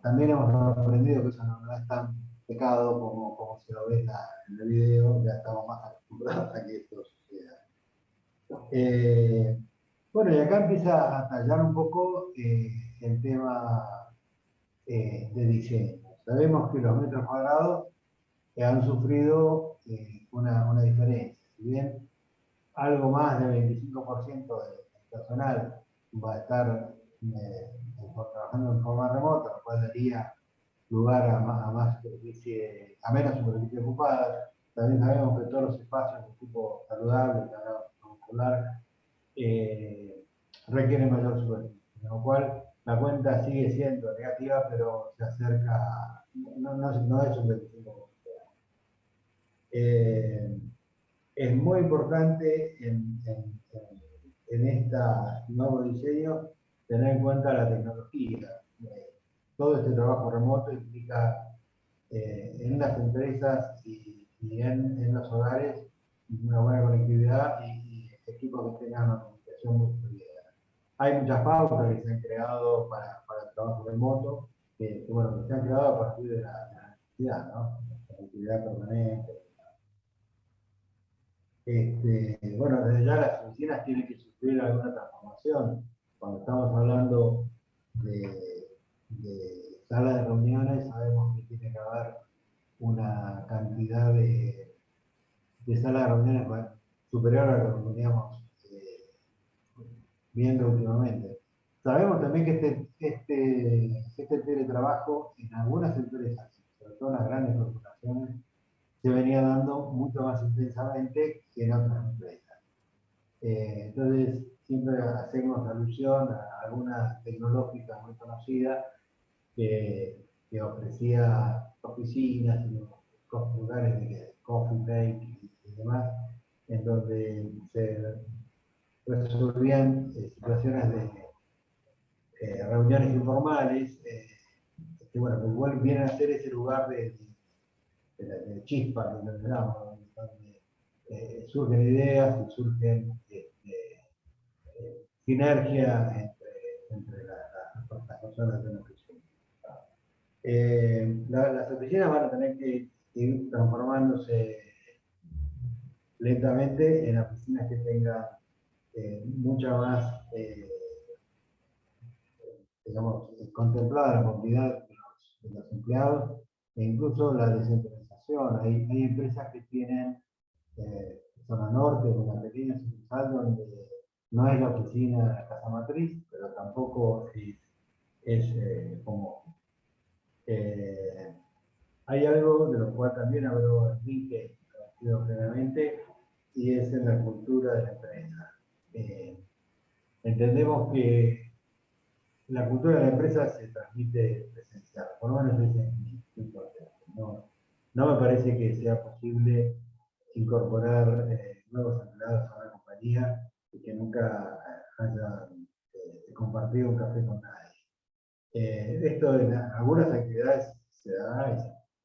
También hemos aprendido que eso no es tan pecado como se lo ve en el video, ya estamos más acostumbrados a que esto suceda. Bueno, y acá empieza a tallar un poco el tema de diseño. Sabemos que los metros cuadrados han sufrido una diferencia. Si bien algo más del 25% del personal va a estar trabajando en forma remota, lo cual daría lugar a menos superficie ocupada. También sabemos que todos los espacios de tipo saludable, que ahora vamos a hablar, requieren mayor superficie, con lo cual la cuenta sigue siendo negativa, pero se acerca, no es un 25%. Es muy importante en este nuevo diseño tener en cuenta la tecnología. Todo este trabajo remoto implica en las empresas y en los hogares una buena conectividad y equipos que tengan una comunicación muy fluida. Hay muchas pautas que se han creado para el trabajo remoto, que se han creado a partir de la necesidad, ¿no? La conectividad permanente. Bueno, desde ya las oficinas tienen que sufrir alguna transformación. Cuando estamos hablando de salas de reuniones, sabemos que tiene que haber una cantidad de salas de reuniones superior a lo que veníamos viendo últimamente. Sabemos también que este teletrabajo en algunas empresas, sobre todo en las grandes corporaciones, se venía dando mucho más intensamente que en otras empresas. Entonces, siempre hacemos alusión a alguna tecnológica muy conocida que ofrecía oficinas y lugares de coffee break y demás, en donde se resolvían situaciones de reuniones informales, que vienen a ser ese lugar de chispa, donde surgen ideas y surgen sinergia entre las personas de una oficina. Las oficinas van a tener que ir transformándose lentamente en oficinas que tengan mucha más, contemplada la movilidad de los empleados e incluso la descentralización. Hay empresas que tienen zona norte, en una pequeña sucursal donde no es la oficina de la casa matriz, pero tampoco es como... hay algo de lo cual también habló Enrique, conocido plenamente, y es en la cultura de la empresa. Entendemos que la cultura de la empresa se transmite presencial, por lo menos ese es mi concepto. No me parece que sea posible incorporar nuevos empleados a una compañía y que nunca hayan compartido un café con nadie. Esto en algunas actividades se da, hay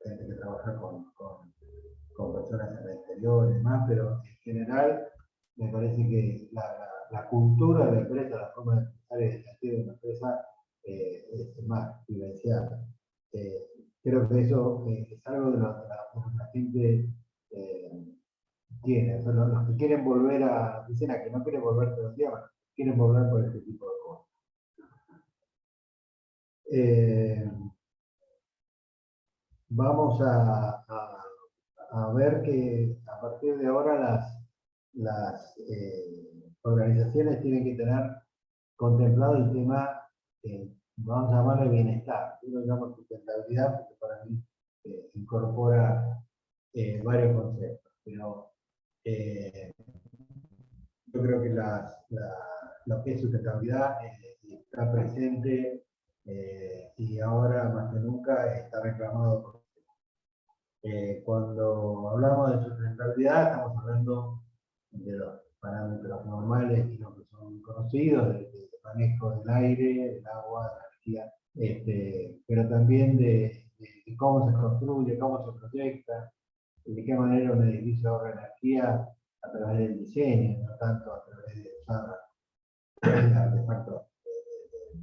gente que trabaja con personas en el exterior y demás, pero en general me parece que la cultura de la empresa, la forma de pensar y de sentir de una empresa es más vivencial. Creo que eso es algo de lo que la gente tiene. O sea, los que quieren volver a la oficina, que no quieren volver todo el día, bueno, quieren volver por este tipo de cosas. Vamos a ver que a partir de ahora las organizaciones tienen que tener contemplado el tema, vamos a llamarle bienestar. Yo lo llamo sustentabilidad porque para mí incorpora varios conceptos, pero yo creo que lo que es sustentabilidad está presente y ahora más que nunca está reclamado. Cuando hablamos de sustentabilidad estamos hablando de los parámetros normales y los que son conocidos, de manejo del aire, del agua, de la energía, pero también de cómo se construye, cómo se proyecta, de qué manera un edificio ahorra energía a través del diseño, no tanto a través de usar artefactos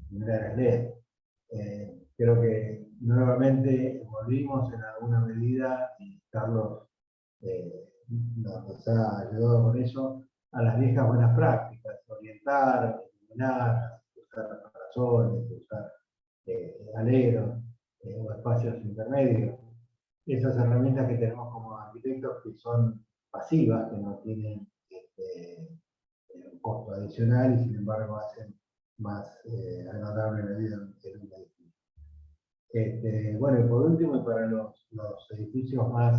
minerales LED. Creo que nuevamente volvimos en alguna medida, y Carlos nos ha ayudado con eso, a las viejas buenas prácticas, orientar, iluminar, usar parasoles, usar aleros o espacios intermedios. Esas herramientas que tenemos como arquitectos que son pasivas, que no tienen un costo adicional y sin embargo hacen más agradable la vida en un edificio. Bueno, y por último, y para los edificios más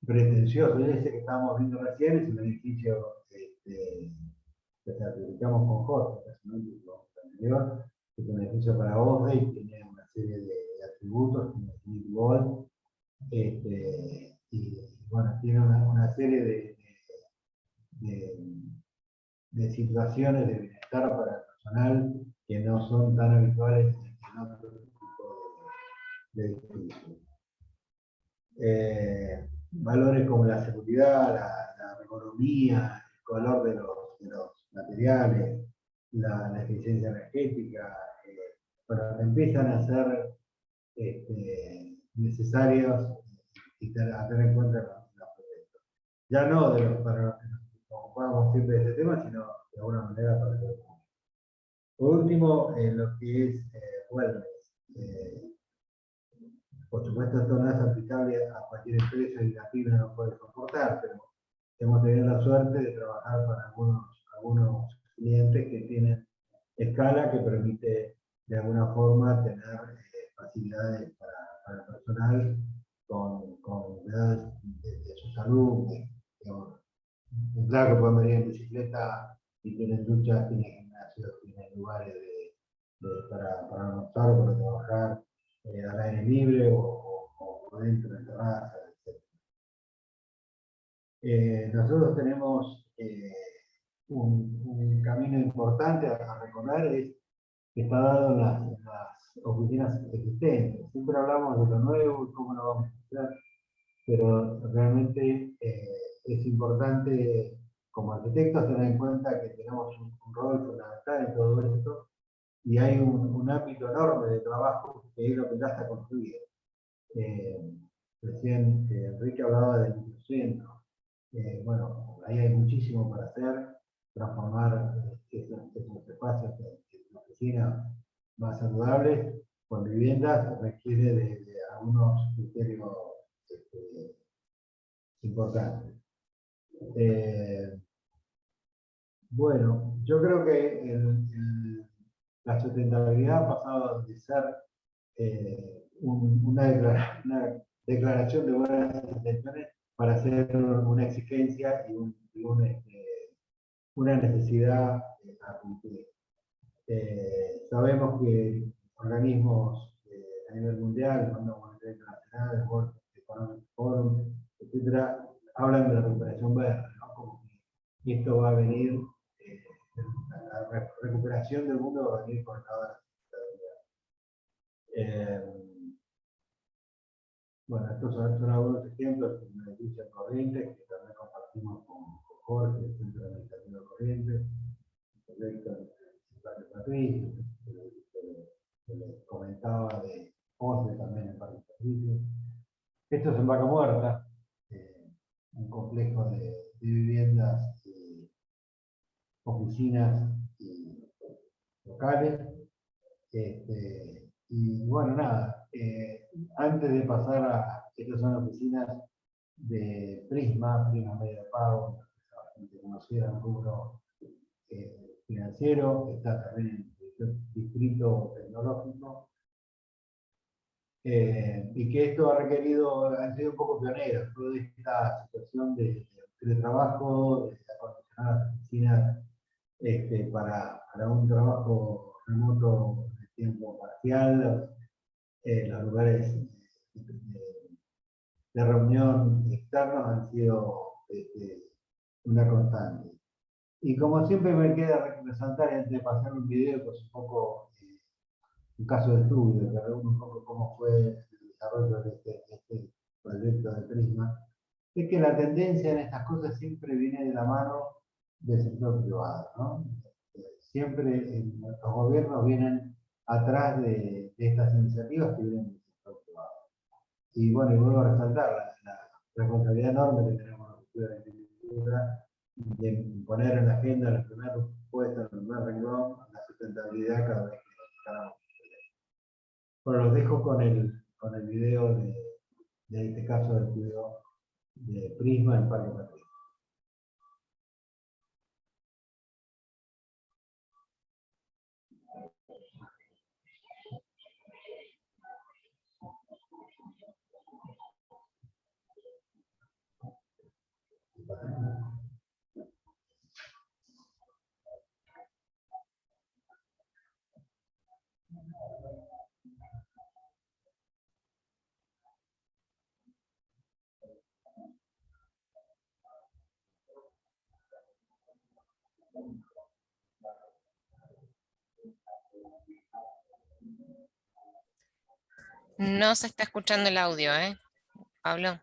pretencioso, ese que estábamos viendo recién es un edificio que certificamos con Jorge, personalmente, anterior, que es un edificio para OSDE y tiene una serie de atributos, tiene Smith Gold, y bueno, tiene una serie de situaciones de bienestar para el personal que no son tan habituales en otro tipo de edificios. Valores como la seguridad, la ergonomía, el color de los materiales, la eficiencia energética, bueno, empiezan a ser necesarios y a tener en cuenta los proyectos. Ya no para los que nos ocupamos siempre de este tema, sino de alguna manera para todo el mundo. Por último, lo que es wellness. Por supuesto, esto no es aplicable a cualquier empresa y la firma no puede soportar, pero hemos tenido la suerte de trabajar para algunos clientes que tienen escala que permite de alguna forma tener facilidades para el personal con cuidados de su salud. Claro que pueden venir en bicicleta y tienen duchas, tienen gimnasios, tienen lugares para almorzar o para trabajar al aire libre o dentro de terraza, etc. Nosotros tenemos un camino importante a recorrer, que está dado en las oficinas existentes. Siempre hablamos de lo nuevo y cómo lo vamos a hacer, pero realmente es importante como arquitectos tener en cuenta que tenemos un rol fundamental en todo esto y hay un ámbito enorme de trabajo que es lo que ya está construido. Recién Enrique hablaba del microcentro. Bueno, ahí hay muchísimo para hacer, transformar esos espacios de oficina más saludables con viviendas requiere de algunos criterios importantes. Bueno, yo creo que la sustentabilidad ha pasado de ser una declaración de buenas intenciones para ser una exigencia y una necesidad a cumplir. Sabemos que organismos a nivel mundial, el Fondo Monetario Internacional, el World Economic Forum, etcétera, hablan de la recuperación verde, ¿no? Como que esto va a venir, la recuperación del mundo va a venir por cada sustentabilidad. Bueno, estos son algunos ejemplos de beneficios corrientes que también compartimos con Jorge, el Centro de Administración de Corrientes, el proyecto de Patricio, que les comentaba de OCE también en Parque Patricio. Esto es en Vaca Muerta, un complejo de viviendas, oficinas y locales. Y bueno, nada, antes de pasar a, estas son oficinas de Prisma Medio de Pago, bastante conocida en el rubro financiero, está también el distrito tecnológico, y que esto ha requerido, han sido un poco pioneros, toda esta situación de trabajo, de acondicionar las oficinas para un trabajo remoto de tiempo parcial, los lugares de reunión externos han sido una constante. Y como siempre me queda resaltar, antes de pasar un video, pues un poco un caso de estudio que reúne un poco cómo fue el desarrollo de este proyecto de Prisma, es que la tendencia en estas cosas siempre viene de la mano del sector privado, ¿no? Siempre los gobiernos vienen atrás de estas iniciativas que vienen del sector privado. Y bueno, y vuelvo a resaltar la responsabilidad enorme que tenemos los estudios de arquitectura de poner en la agenda los primeros puestos, en el primer renglón, la sustentabilidad cada vez que nos encaramos. Bueno, los dejo con el video de este caso de estudio de Prisma en Parque Patricio. No se está escuchando el audio, Pablo.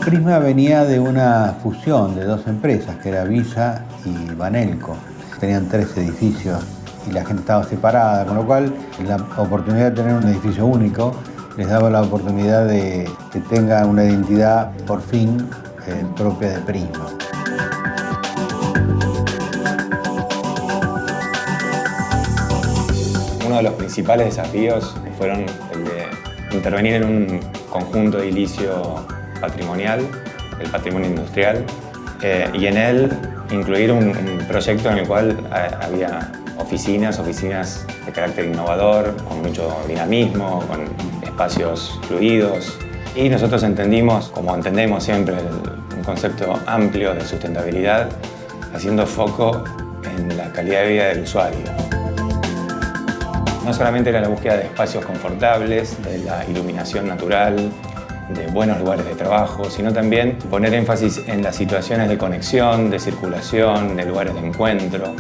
Prisma venía de una fusión de dos empresas, que era Visa y Banelco. Tenían 3 edificios y la gente estaba separada, con lo cual la oportunidad de tener un edificio único les daba la oportunidad de que tenga una identidad por fin propia de Prisma. Uno de los principales desafíos fueron el de intervenir en un conjunto edilicio patrimonial, el patrimonio industrial, y en él incluir un proyecto en el cual había oficinas de carácter innovador, con mucho dinamismo, con espacios fluidos. Y nosotros entendimos, como entendemos siempre, un concepto amplio de sustentabilidad, haciendo foco en la calidad de vida del usuario. No solamente era la búsqueda de espacios confortables, de la iluminación natural, de buenos lugares de trabajo, sino también poner énfasis en las situaciones de conexión, de circulación, de lugares de encuentro.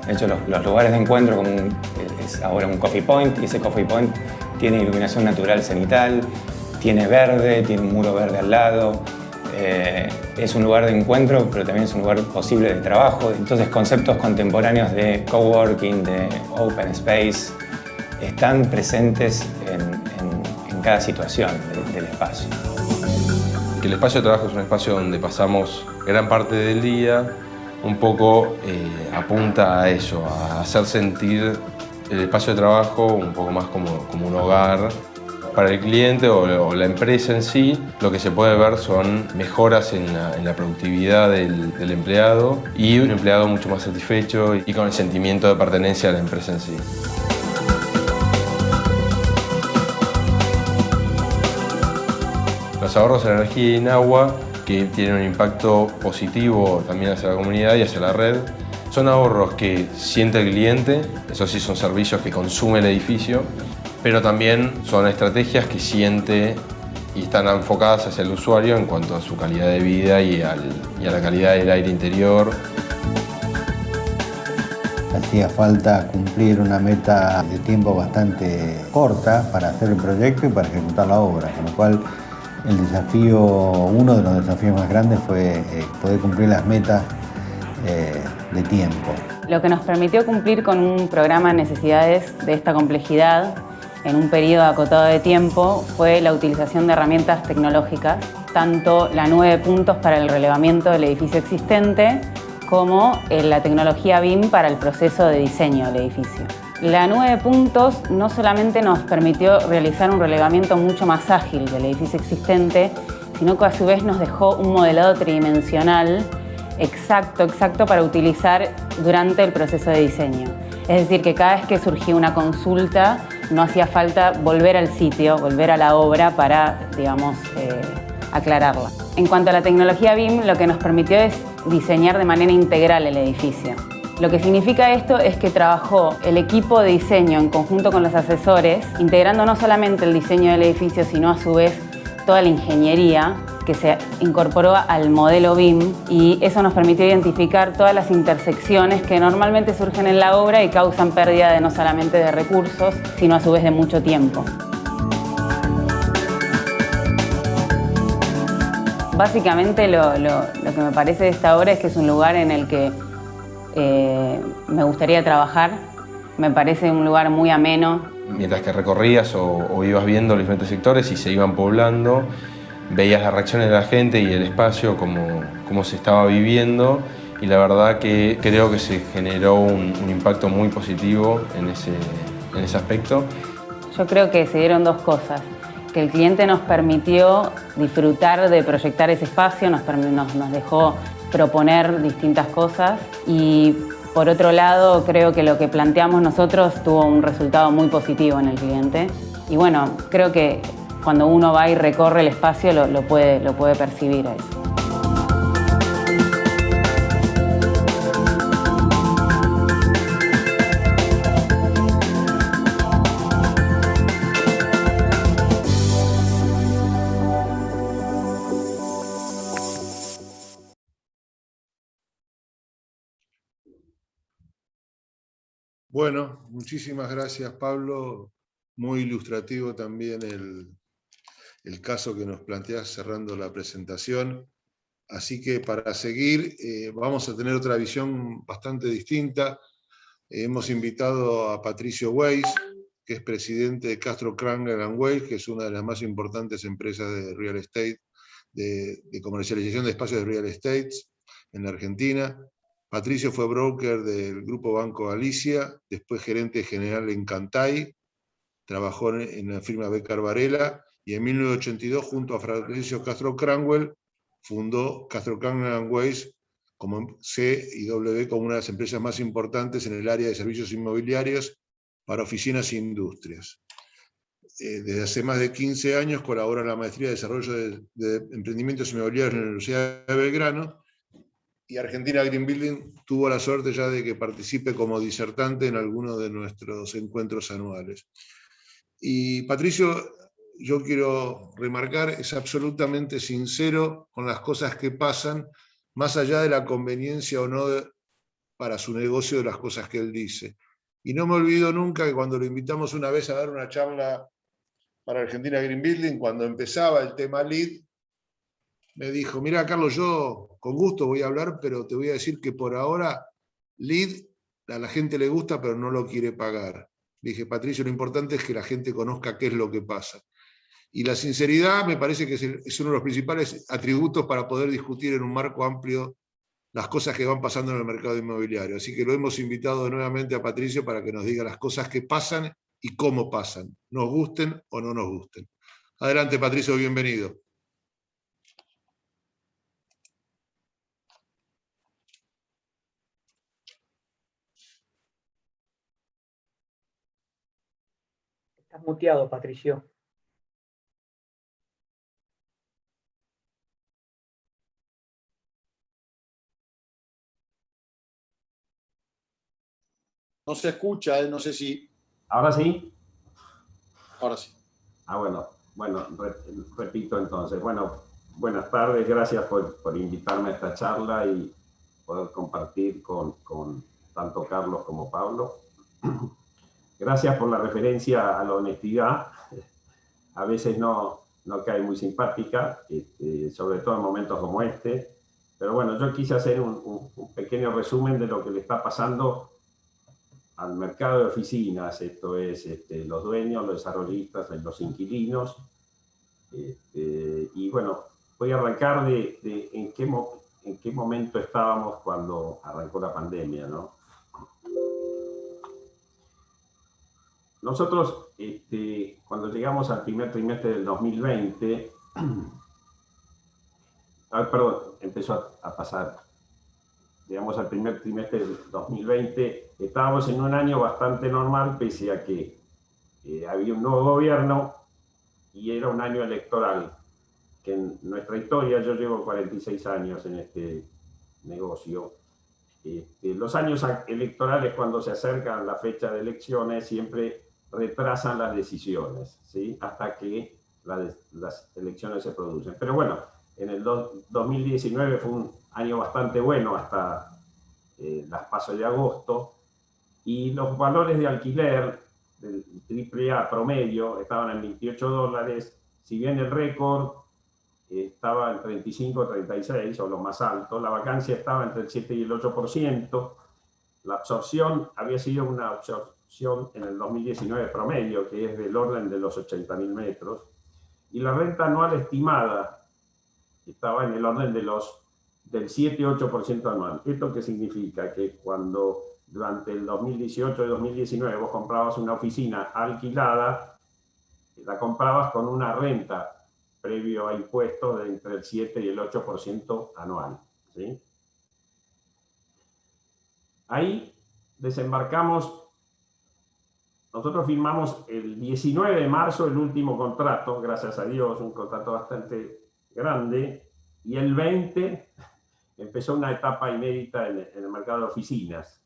De hecho, los lugares de encuentro, como es ahora un coffee point, y ese coffee point tiene iluminación natural cenital, tiene verde, tiene un muro verde al lado, es un lugar de encuentro, pero también es un lugar posible de trabajo. Entonces conceptos contemporáneos de coworking, de open space, están presentes en cada situación del espacio. El espacio de trabajo es un espacio donde pasamos gran parte del día, un poco apunta a eso, a hacer sentir el espacio de trabajo un poco más como un hogar. Para el cliente o la empresa en sí, lo que se puede ver son mejoras en la productividad del empleado y un empleado mucho más satisfecho y con el sentimiento de pertenencia a la empresa en sí. Los ahorros en energía y en agua, que tienen un impacto positivo también hacia la comunidad y hacia la red, son ahorros que siente el cliente, eso sí son servicios que consume el edificio, pero también son estrategias que siente y están enfocadas hacia el usuario en cuanto a su calidad de vida y a la calidad del aire interior. Hacía falta cumplir una meta de tiempo bastante corta para hacer el proyecto y para ejecutar la obra, con lo cual uno de los desafíos más grandes fue poder cumplir las metas de tiempo. Lo que nos permitió cumplir con un programa de necesidades de esta complejidad en un periodo acotado de tiempo fue la utilización de herramientas tecnológicas, tanto la 9 puntos para el relevamiento del edificio existente como la tecnología BIM para el proceso de diseño del edificio. La 9 puntos no solamente nos permitió realizar un relevamiento mucho más ágil del edificio existente, sino que a su vez nos dejó un modelado tridimensional exacto para utilizar durante el proceso de diseño. Es decir, que cada vez que surgía una consulta no hacía falta volver al sitio, volver a la obra para, digamos, aclararla. En cuanto a la tecnología BIM, lo que nos permitió es diseñar de manera integral el edificio. Lo que significa esto es que trabajó el equipo de diseño en conjunto con los asesores, integrando no solamente el diseño del edificio, sino a su vez toda la ingeniería que se incorporó al modelo BIM, y eso nos permitió identificar todas las intersecciones que normalmente surgen en la obra y causan pérdida de no solamente de recursos, sino a su vez de mucho tiempo. Básicamente lo que me parece de esta obra es que es un lugar en el que me gustaría trabajar. Me parece un lugar muy ameno. Mientras que recorrías o ibas viendo los diferentes sectores y se iban poblando, veías las reacciones de la gente y el espacio, cómo se estaba viviendo, y la verdad que creo que se generó un impacto muy positivo en ese aspecto. Yo creo que se dieron dos cosas. Que el cliente nos permitió disfrutar de proyectar ese espacio, nos dejó proponer distintas cosas, y por otro lado creo que lo que planteamos nosotros tuvo un resultado muy positivo en el cliente. Y bueno, creo que cuando uno va y recorre el espacio lo puede percibir a eso. Bueno, muchísimas gracias, Pablo. Muy ilustrativo también el caso que nos planteas cerrando la presentación. Así que para seguir vamos a tener otra visión bastante distinta. Hemos invitado a Patricio Weiss, que es presidente de Castro Kranger & Weiss, que es una de las más importantes empresas de real estate, de comercialización de espacios de real estate en la Argentina. Patricio fue broker del Grupo Banco Galicia, después gerente general en Cantay, trabajó en la firma Becar Varela, y en 1982, junto a Patricio Castro Cranwell, fundó Castro Kranger & Weiss como CW, como una de las empresas más importantes en el área de servicios inmobiliarios para oficinas e industrias. Desde hace más de 15 años colabora en la Maestría de Desarrollo de Emprendimientos Inmobiliarios en la Universidad de Belgrano, y Argentina Green Building tuvo la suerte ya de que participe como disertante en algunos de nuestros encuentros anuales. Y Patricio, yo quiero remarcar, es absolutamente sincero con las cosas que pasan, más allá de la conveniencia o no para su negocio de las cosas que él dice. Y no me olvido nunca que cuando lo invitamos una vez a dar una charla para Argentina Green Building, cuando empezaba el tema LEED, me dijo, mira, Carlos, yo con gusto voy a hablar, pero te voy a decir que por ahora lead a la gente le gusta, pero no lo quiere pagar. Dije, Patricio, lo importante es que la gente conozca qué es lo que pasa. Y la sinceridad me parece que es uno de los principales atributos para poder discutir en un marco amplio las cosas que van pasando en el mercado inmobiliario. Así que lo hemos invitado nuevamente a Patricio para que nos diga las cosas que pasan y cómo pasan, nos gusten o no nos gusten. Adelante, Patricio, bienvenido. Estás muteado, Patricio. No se escucha, no sé si... ¿Ahora sí? Ahora sí. Ah, bueno, repito entonces. Bueno, buenas tardes, gracias por invitarme a esta charla y poder compartir con tanto Carlos como Pablo. Gracias por la referencia a la honestidad. A veces no cae muy simpática, sobre todo en momentos como este. Pero bueno, yo quise hacer un pequeño resumen de lo que le está pasando al mercado de oficinas, esto es los dueños, los desarrollistas, los inquilinos. Y bueno, voy a arrancar de en qué momento estábamos cuando arrancó la pandemia, ¿no? Nosotros, cuando llegamos al primer trimestre del 2020, empezó a pasar. Llegamos al primer trimestre del 2020, estábamos en un año bastante normal, pese a que había un nuevo gobierno y era un año electoral, que en nuestra historia, yo llevo 46 años en este negocio, los años electorales, cuando se acercan la fecha de elecciones, siempre retrasan las decisiones, ¿sí? Hasta que las elecciones se producen. Pero bueno, en el 2019 fue un año bastante bueno hasta las PASO de agosto, y los valores de alquiler del AAA promedio estaban en $28, si bien el récord estaba en 35, 36 o lo más alto, la vacancia estaba entre el 7 y el 8%, la absorción había sido una absorción en el 2019 promedio, que es del orden de los 80.000 metros, y la renta anual estimada estaba en el orden del 7-8% anual. ¿Esto qué significa? Que cuando durante el 2018 y 2019 vos comprabas una oficina alquilada, la comprabas con una renta previo a impuestos de entre el 7 y el 8% anual, ¿sí? Ahí desembarcamos, nosotros firmamos el 19 de marzo el último contrato, gracias a Dios, un contrato bastante grande, y el 20 empezó una etapa inédita en el mercado de oficinas.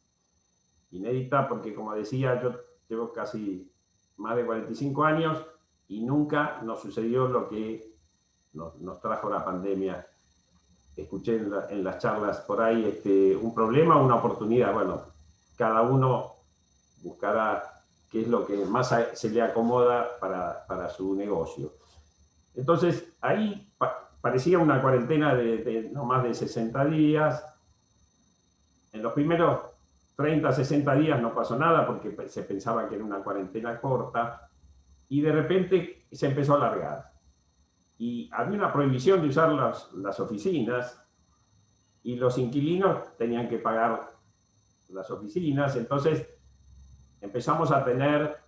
Inédita porque, como decía, yo llevo casi más de 45 años y nunca nos sucedió lo que nos trajo la pandemia. Escuché en las charlas por ahí un problema, una oportunidad. Bueno, cada uno buscará qué es lo que más se le acomoda para su negocio. Entonces, ahí parecía una cuarentena de no más de 60 días. En los primeros 30, 60 días no pasó nada porque se pensaba que era una cuarentena corta, y de repente se empezó a alargar. Y había una prohibición de usar las oficinas, y los inquilinos tenían que pagar las oficinas. Entonces empezamos a tener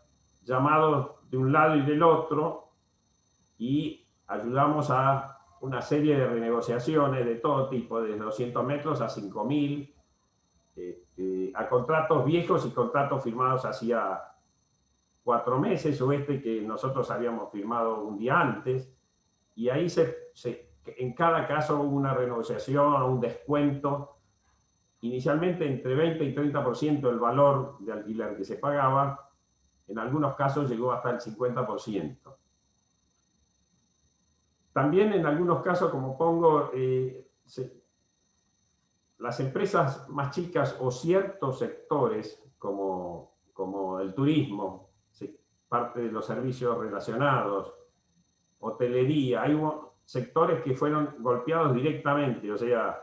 llamados de un lado y del otro, y ayudamos a una serie de renegociaciones de todo tipo, desde 200 metros a 5.000, a contratos viejos y contratos firmados hacía 4 meses, o que nosotros habíamos firmado un día antes, y ahí en cada caso hubo una renegociación o un descuento, inicialmente entre 20 y 30% del valor de alquiler que se pagaba, en algunos casos llegó hasta el 50%. También en algunos casos, como pongo, las empresas más chicas o ciertos sectores, como el turismo, parte de los servicios relacionados, hotelería, sectores que fueron golpeados directamente, o sea,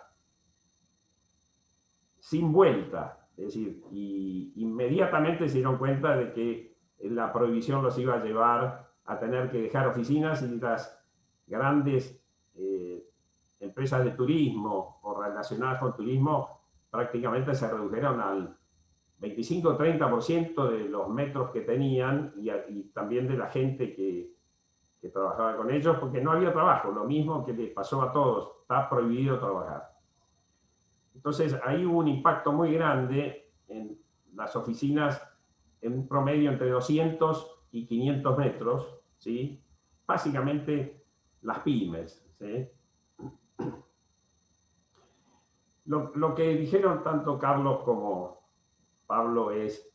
sin vuelta. Es decir, y inmediatamente se dieron cuenta de que la prohibición los iba a llevar a tener que dejar oficinas, y las grandes empresas de turismo o relacionadas con turismo prácticamente se redujeron al 25-30% de los metros que tenían, y también de la gente que trabajaba con ellos, porque no había trabajo, lo mismo que les pasó a todos, está prohibido trabajar. Entonces ahí hubo un impacto muy grande en las oficinas, en un promedio entre 200 y 500 metros, ¿sí? Básicamente las pymes, ¿sí? Lo que dijeron tanto Carlos como Pablo es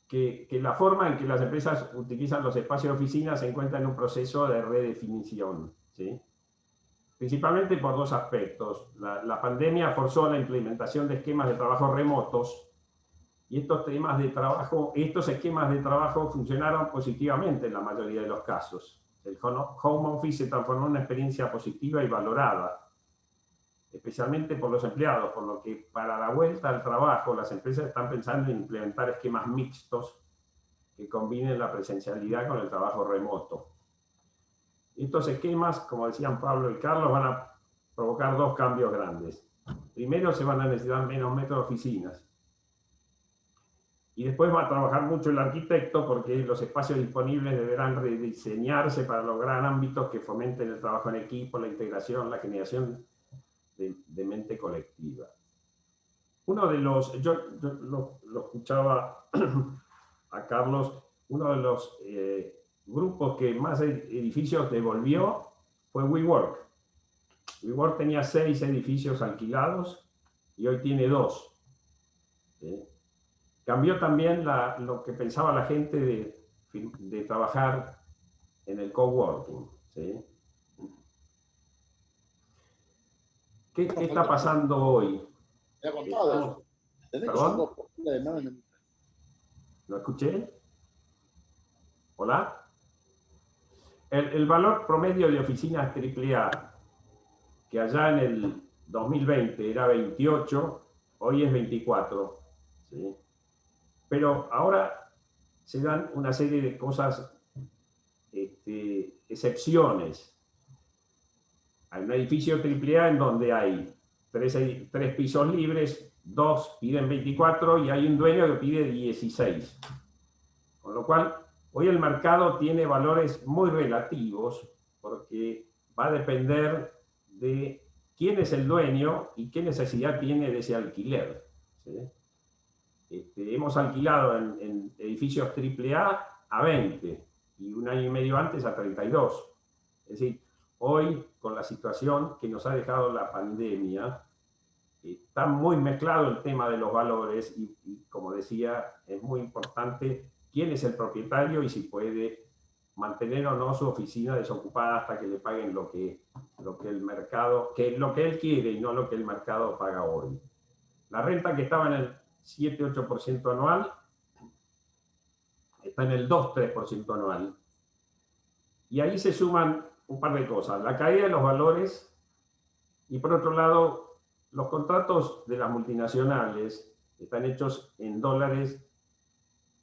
que la forma en que las empresas utilizan los espacios de oficina se encuentra en un proceso de redefinición, ¿sí? Principalmente por dos aspectos. La pandemia forzó la implementación de esquemas de trabajo remotos, y estos esquemas de trabajo funcionaron positivamente en la mayoría de los casos. El home office se transformó en una experiencia positiva y valorada, especialmente por los empleados, por lo que para la vuelta al trabajo las empresas están pensando en implementar esquemas mixtos que combinen la presencialidad con el trabajo remoto. Estos esquemas, como decían Pablo y Carlos, van a provocar dos cambios grandes. Primero, se van a necesitar menos metros de oficinas. Y después va a trabajar mucho el arquitecto, porque los espacios disponibles deberán rediseñarse para lograr ámbitos que fomenten el trabajo en equipo, la integración, la generación de mente colectiva. Uno de los, yo lo escuchaba a Carlos, uno de los grupos que más edificios devolvió fue WeWork. WeWork tenía 6 edificios alquilados y hoy tiene 2. ¿Sí? Cambió también lo que pensaba la gente de trabajar en el coworking. ¿Sí? ¿Qué está pasando hoy? Me ha contado. ¿Perdón? ¿Lo escuché? ¿Hola? El valor promedio de oficinas AAA, que allá en el 2020 era 28, hoy es 24. ¿Sí? Pero ahora se dan una serie de cosas, excepciones. Hay un edificio AAA en donde hay 3 pisos libres, 2 piden 24 y hay un dueño que pide 16. Con lo cual, hoy el mercado tiene valores muy relativos, porque va a depender de quién es el dueño y qué necesidad tiene de ese alquiler. ¿Sí? Hemos alquilado en edificios AAA a 20 y un año y medio antes a 32. Es decir, hoy, con la situación que nos ha dejado la pandemia, está muy mezclado el tema de los valores y, como decía, es muy importante quién es el propietario y si puede mantener o no su oficina desocupada hasta que le paguen lo que el mercado, lo que él quiere y no lo que el mercado paga hoy. La renta, que estaba en el 7-8% anual, está en el 2-3% anual. Y ahí se suman un par de cosas: la caída de los valores y, por otro lado, los contratos de las multinacionales están hechos en dólares,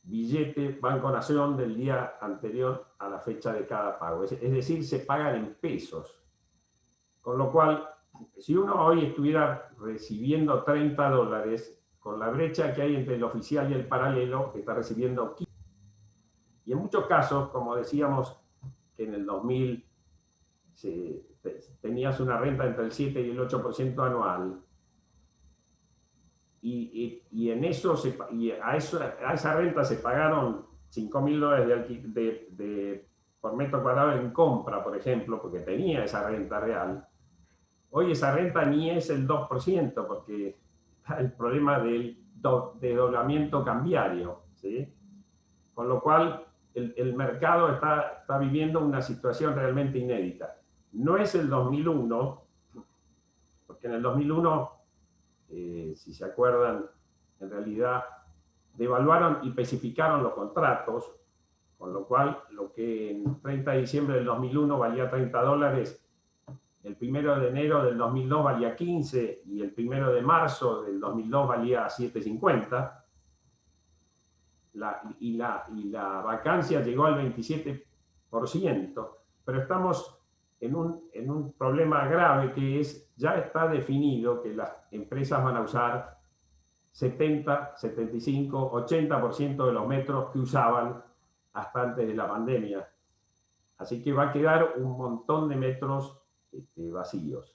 billete Banco Nación del día anterior a la fecha de cada pago. Es decir, se pagan en pesos. Con lo cual, si uno hoy estuviera recibiendo $30, con la brecha que hay entre el oficial y el paralelo, que está recibiendo 15. Y en muchos casos, como decíamos, que en el 2000 tenías una renta entre el 7 y el 8% anual, y en eso a esa renta se pagaron $5.000 por metro cuadrado en compra, por ejemplo, porque tenía esa renta real. Hoy esa renta ni es el 2%, porque está el problema del desdoblamiento cambiario, ¿sí? Con lo cual el mercado está viviendo una situación realmente inédita. No es el 2001, porque en el 2001, si se acuerdan, en realidad devaluaron y especificaron los contratos, con lo cual lo que en 30 de diciembre del 2001 valía $30, el 1 de enero del 2002 valía 15 y el 1 de marzo del 2002 valía 7,50. Y la vacancia llegó al 27%, pero estamos en un problema grave que es, ya está definido que las empresas van a usar 70, 75, 80% de los metros que usaban hasta antes de la pandemia. Así que va a quedar un montón de metros vacíos,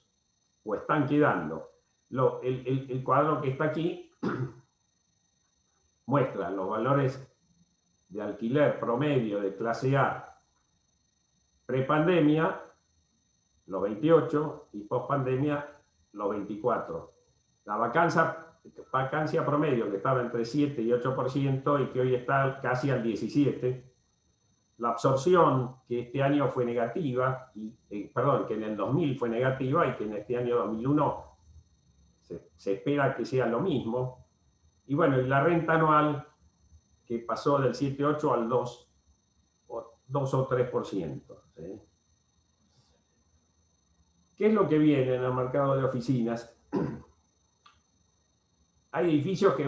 o están quedando. El cuadro que está aquí muestra los valores de alquiler promedio de clase A prepandemia, los 28, y pospandemia, los 24. La vacancia promedio, que estaba entre 7 y 8% y que hoy está casi al 17%. La absorción, que este año fue negativa, que en el 2000 fue negativa y que en este año 2001 se espera que sea lo mismo. Y bueno, y la renta anual, que pasó del 7,8 al 2 o 3%. ¿Sí? ¿Qué es lo que viene en el mercado de oficinas? Hay edificios que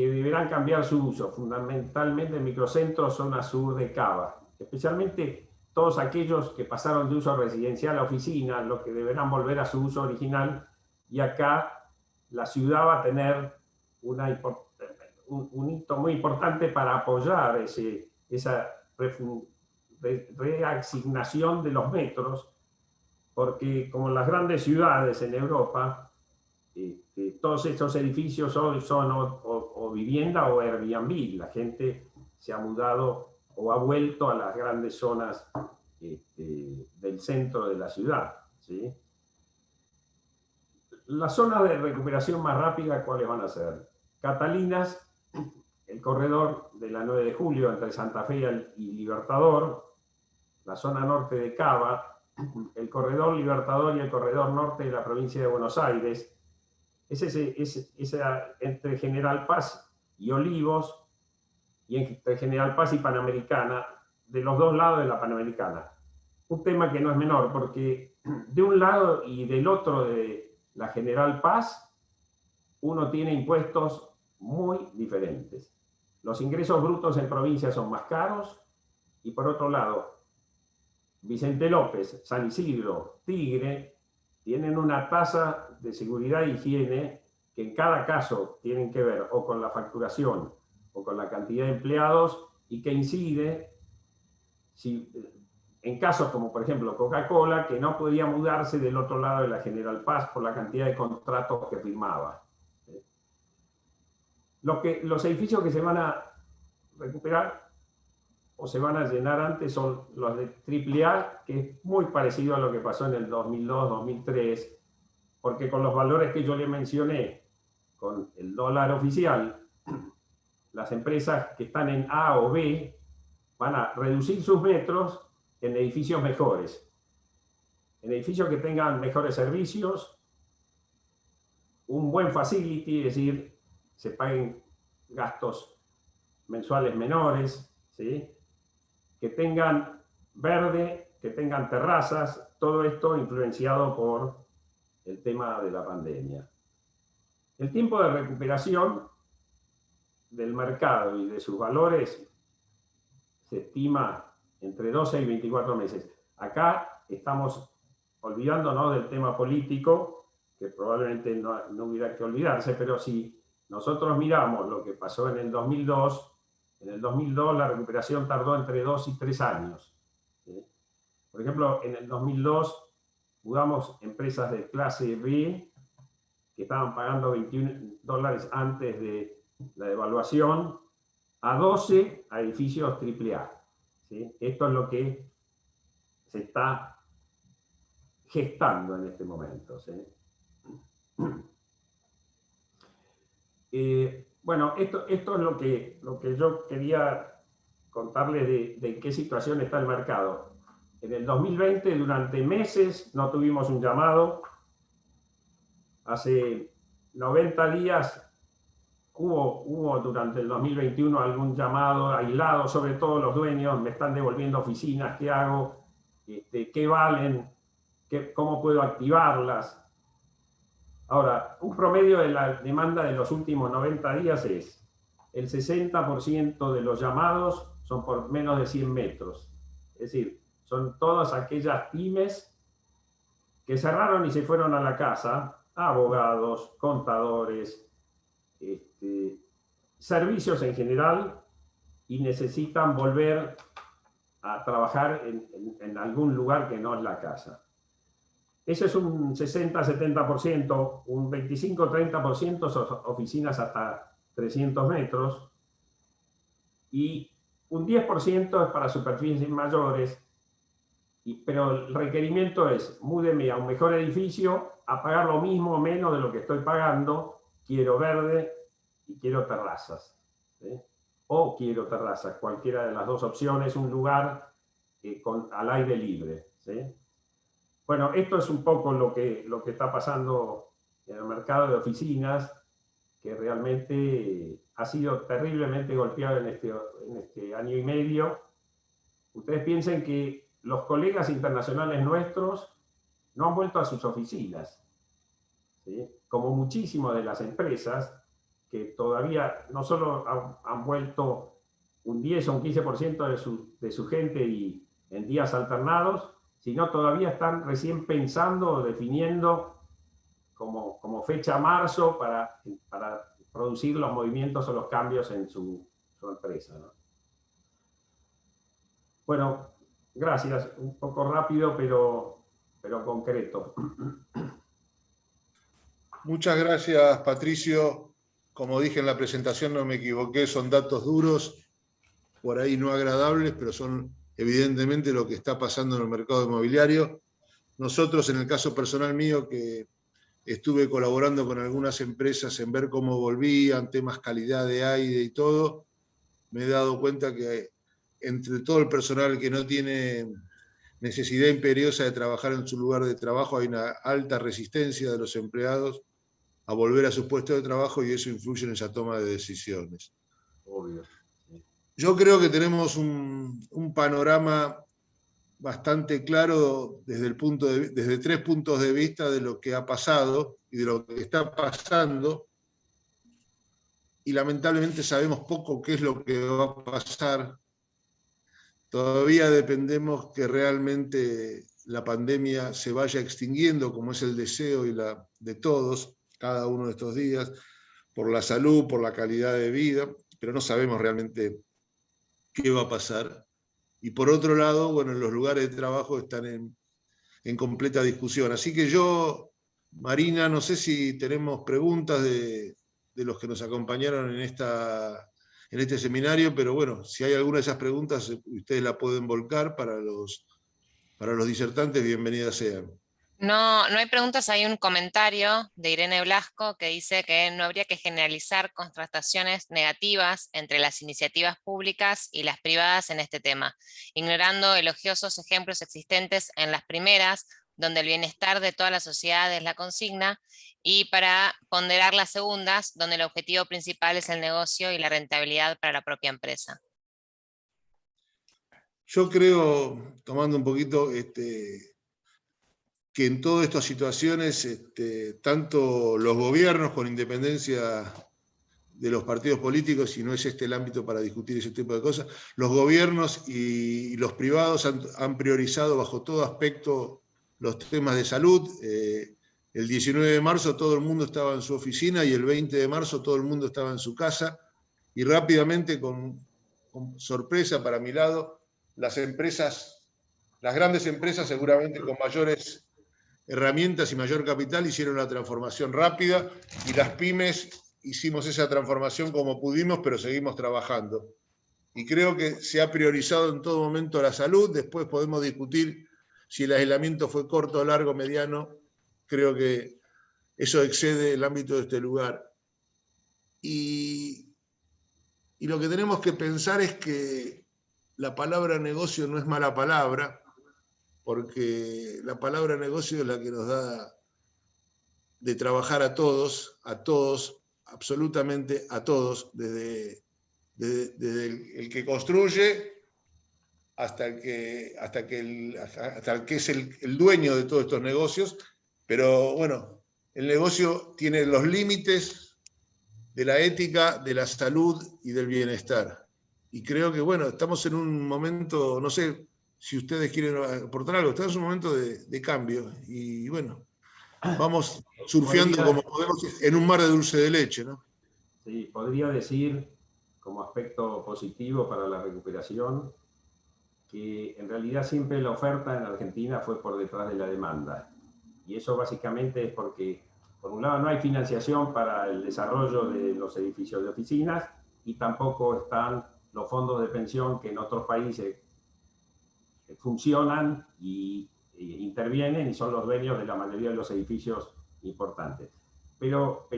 deberán cambiar su uso, fundamentalmente el microcentro zona sur de Cava, especialmente todos aquellos que pasaron de uso residencial a oficina, los que deberán volver a su uso original, y acá la ciudad va a tener un hito muy importante para apoyar esa reasignación de los metros, porque como las grandes ciudades en Europa, todos estos edificios hoy son o vivienda o Airbnb. La gente se ha mudado o ha vuelto a las grandes zonas del centro de la ciudad. ¿Sí? Las zonas de recuperación más rápida, ¿cuáles van a ser? Catalinas, el corredor de la 9 de julio entre Santa Fe y Libertador, la zona norte de Cava, el corredor Libertador y el corredor norte de la provincia de Buenos Aires, entre General Paz y Olivos, y entre General Paz y Panamericana, de los dos lados de la Panamericana. Un tema que no es menor, porque de un lado y del otro de la General Paz, uno tiene impuestos muy diferentes. Los ingresos brutos en provincia son más caros, y por otro lado, Vicente López, San Isidro, Tigre, tienen una tasa de seguridad e higiene que en cada caso tienen que ver o con la facturación o con la cantidad de empleados, y que incide en casos como por ejemplo Coca-Cola, que no podía mudarse del otro lado de la General Paz por la cantidad de contratos que firmaba. Los edificios que se van a recuperar o se van a llenar antes son los de AAA, que es muy parecido a lo que pasó en el 2002-2003, porque con los valores que yo le mencioné, con el dólar oficial, las empresas que están en A o B van a reducir sus metros en edificios mejores, en edificios que tengan mejores servicios, un buen facility, es decir, se paguen gastos mensuales menores, ¿sí? Que tengan verde, que tengan terrazas, todo esto influenciado por el tema de la pandemia. El tiempo de recuperación del mercado y de sus valores se estima entre 12 y 24 meses. Acá estamos olvidándonos del tema político, que probablemente no hubiera que olvidarse, pero si nosotros miramos lo que pasó en el 2002, la recuperación tardó entre 2 y 3 años. ¿Sí? Por ejemplo, en el 2002 mudamos empresas de clase B que estaban pagando $21 antes de la devaluación a 12 a edificios AAA. ¿Sí? Esto es lo que se está gestando en este momento. ¿Sí? Bueno, esto es lo que yo quería contarles de qué situación está el mercado. En el 2020, durante meses, no tuvimos un llamado. Hace 90 días hubo durante el 2021 algún llamado aislado, sobre todo los dueños, me están devolviendo oficinas, ¿qué hago? ¿Qué valen? cómo puedo activarlas. Ahora, un promedio de la demanda de los últimos 90 días es el 60% de los llamados son por menos de 100 metros. Es decir, son todas aquellas pymes que cerraron y se fueron a la casa, abogados, contadores, servicios en general, y necesitan volver a trabajar en algún lugar que no es la casa. Eso es un 60-70%, un 25-30% son oficinas hasta 300 metros, y un 10% es para superficies mayores, pero el requerimiento es: múdeme a un mejor edificio, a pagar lo mismo o menos de lo que estoy pagando, quiero verde y quiero terrazas, ¿sí? O quiero terrazas, cualquiera de las dos opciones, un lugar al aire libre, ¿sí? Bueno, esto es un poco lo que está pasando en el mercado de oficinas, que realmente ha sido terriblemente golpeado en este año y medio. Ustedes piensen que los colegas internacionales nuestros no han vuelto a sus oficinas, ¿sí? Como muchísimas de las empresas que todavía no solo han vuelto un 10 o un 15% de su gente y en días alternados, sino todavía están recién pensando o definiendo como fecha marzo para producir los movimientos o los cambios en su empresa, ¿no? Bueno, gracias. Un poco rápido, pero concreto. Muchas gracias, Patricio. Como dije en la presentación, no me equivoqué, son datos duros, por ahí no agradables, pero son evidentemente lo que está pasando en el mercado inmobiliario. Nosotros, en el caso personal mío, que estuve colaborando con algunas empresas en ver cómo volvían, temas calidad de aire y todo, me he dado cuenta que entre todo el personal que no tiene necesidad imperiosa de trabajar en su lugar de trabajo, hay una alta resistencia de los empleados a volver a sus puestos de trabajo, y eso influye en esa toma de decisiones. Obvio. Yo creo que tenemos un panorama bastante claro desde 3 puntos de vista de lo que ha pasado y de lo que está pasando, y lamentablemente sabemos poco qué es lo que va a pasar. Todavía dependemos que realmente la pandemia se vaya extinguiendo, como es el deseo de todos, cada uno de estos días, por la salud, por la calidad de vida, pero no sabemos realmente qué va a pasar. Y por otro lado, bueno, los lugares de trabajo están en completa discusión. Así que yo, Marina, no sé si tenemos preguntas de los que nos acompañaron en este seminario, pero bueno, si hay alguna de esas preguntas, ustedes la pueden volcar para los disertantes, bienvenidas sean. No, no hay preguntas, hay un comentario de Irene Blasco que dice que no habría que generalizar contrastaciones negativas entre las iniciativas públicas y las privadas en este tema, ignorando elogiosos ejemplos existentes en las primeras, donde el bienestar de toda la sociedad es la consigna, y para ponderar las segundas, donde el objetivo principal es el negocio y la rentabilidad para la propia empresa. Yo creo, tomando un poquito, que en todas estas situaciones, tanto los gobiernos, con independencia de los partidos políticos, y no es este el ámbito para discutir ese tipo de cosas, los gobiernos y los privados han priorizado bajo todo aspecto los temas de salud. El 19 de marzo todo el mundo estaba en su oficina y el 20 de marzo todo el mundo estaba en su casa, y rápidamente, con sorpresa para mi lado, las grandes empresas, seguramente con mayores herramientas y mayor capital, hicieron la transformación rápida, y las pymes hicimos esa transformación como pudimos, pero seguimos trabajando. Y creo que se ha priorizado en todo momento la salud. Después podemos discutir si el aislamiento fue corto, largo, mediano. Creo que eso excede el ámbito de este lugar. Y lo que tenemos que pensar es que la palabra negocio no es mala palabra, porque la palabra negocio es la que nos da de trabajar a todos, absolutamente a todos, desde el que construye hasta el que es el dueño de todos estos negocios, pero bueno, el negocio tiene los límites de la ética, de la salud y del bienestar. Y creo que, bueno, estamos en un momento, no sé si ustedes quieren aportar algo, estamos en un momento de cambio y bueno, vamos surfeando como podemos en un mar de dulce de leche, ¿no? Sí, podría decir como aspecto positivo para la recuperación que en realidad siempre la oferta en Argentina fue por detrás de la demanda. Y eso básicamente es porque, por un lado, no hay financiación para el desarrollo de los edificios de oficinas y tampoco están los fondos de pensión que en otros países funcionan y intervienen y son los dueños de la mayoría de los edificios importantes. Pero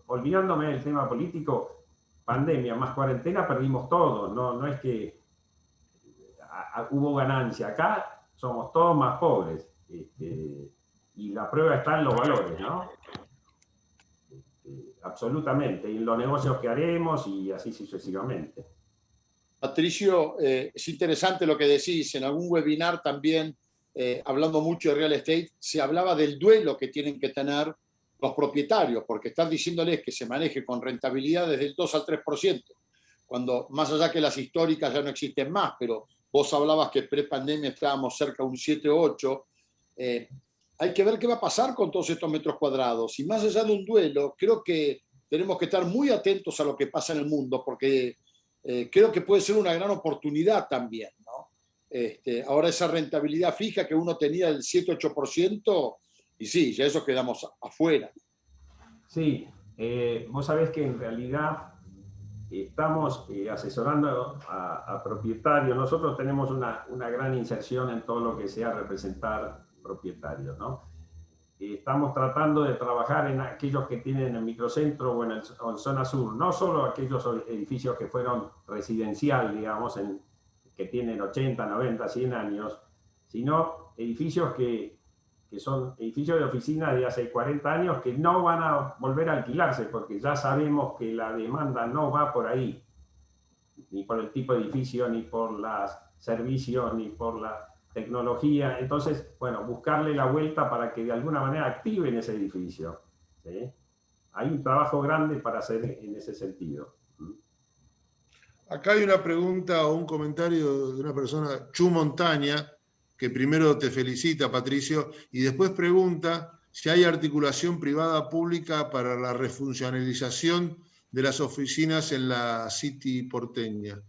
olvidándome del tema político, pandemia más cuarentena, perdimos todo. No es que hubo ganancia. Acá somos todos más pobres. Y la prueba está en los valores, ¿no? Absolutamente. Y en los negocios que haremos y así sucesivamente. Patricio, es interesante lo que decís. En algún webinar también, hablando mucho de real estate, se hablaba del duelo que tienen que tener los propietarios, porque están diciéndoles que se maneje con rentabilidad desde el 2 al 3%, cuando más allá que las históricas ya no existen más, pero vos hablabas que pre-pandemia estábamos cerca de un 7 o 8. Hay que ver qué va a pasar con todos estos metros cuadrados. Y más allá de un duelo, creo que tenemos que estar muy atentos a lo que pasa en el mundo, porque creo que puede ser una gran oportunidad también, ¿no? Ahora esa rentabilidad fija que uno tenía del 7-8%, y sí, ya eso quedamos afuera. Sí, vos sabés que en realidad estamos asesorando a propietarios. Nosotros tenemos una gran inserción en todo lo que sea representar propietarios, ¿no? Estamos tratando de trabajar en aquellos que tienen el microcentro o en zona sur, no solo aquellos edificios que fueron residencial, digamos, que tienen 80, 90, 100 años, sino edificios que son edificios de oficina de hace 40 años que no van a volver a alquilarse porque ya sabemos que la demanda no va por ahí, ni por el tipo de edificio, ni por los servicios, ni por la tecnología. Entonces, bueno, buscarle la vuelta para que de alguna manera activen ese edificio, ¿sí? Hay un trabajo grande para hacer en ese sentido. Acá hay una pregunta o un comentario de una persona, Chu Montaña, que primero te felicita, Patricio, y después pregunta si hay articulación privada-pública para la refuncionalización de las oficinas en la City porteña.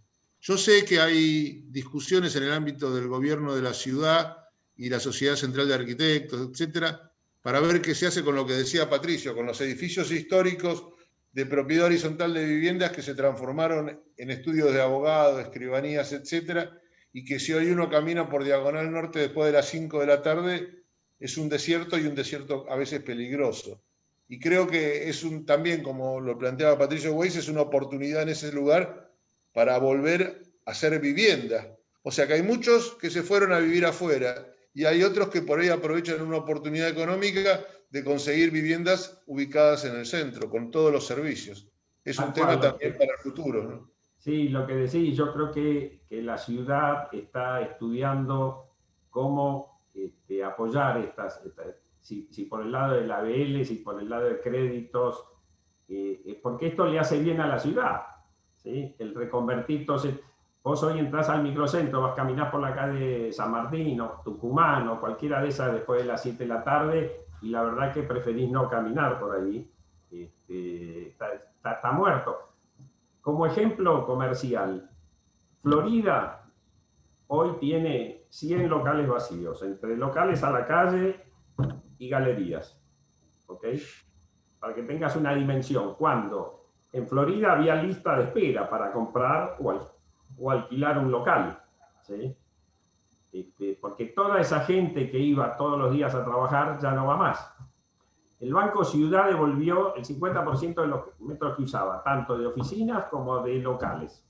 Yo sé que hay discusiones en el ámbito del gobierno de la ciudad y la Sociedad Central de Arquitectos, etcétera, para ver qué se hace con lo que decía Patricio, con los edificios históricos de propiedad horizontal de viviendas que se transformaron en estudios de abogados, escribanías, etcétera, y que si hoy uno camina por Diagonal Norte después de las 5 de la tarde, es un desierto y un desierto a veces peligroso. Y creo que es también, como lo planteaba Patricio Weiss, es una oportunidad en ese lugar para volver a hacer vivienda. O sea que hay muchos que se fueron a vivir afuera y hay otros que por ahí aprovechan una oportunidad económica de conseguir viviendas ubicadas en el centro, con todos los servicios. Es un tema también para el futuro, ¿no? Sí, lo que decís, yo creo que la ciudad está estudiando cómo apoyar si por el lado del ABL, si por el lado de créditos, porque esto le hace bien a la ciudad, ¿sí? El reconvertir. Entonces, vos hoy entras al microcentro, vas a caminar por la calle San Martín o Tucumán o cualquiera de esas después de las 7 de la tarde y la verdad que preferís no caminar por ahí, está muerto. Como ejemplo comercial, Florida hoy tiene 100 locales vacíos, entre locales a la calle y galerías, ¿ok? Para que tengas una dimensión, cuando en Florida había lista de espera para comprar o alquilar un local, ¿sí? Porque toda esa gente que iba todos los días a trabajar ya no va más. El Banco Ciudad devolvió el 50% de los metros que usaba, tanto de oficinas como de locales.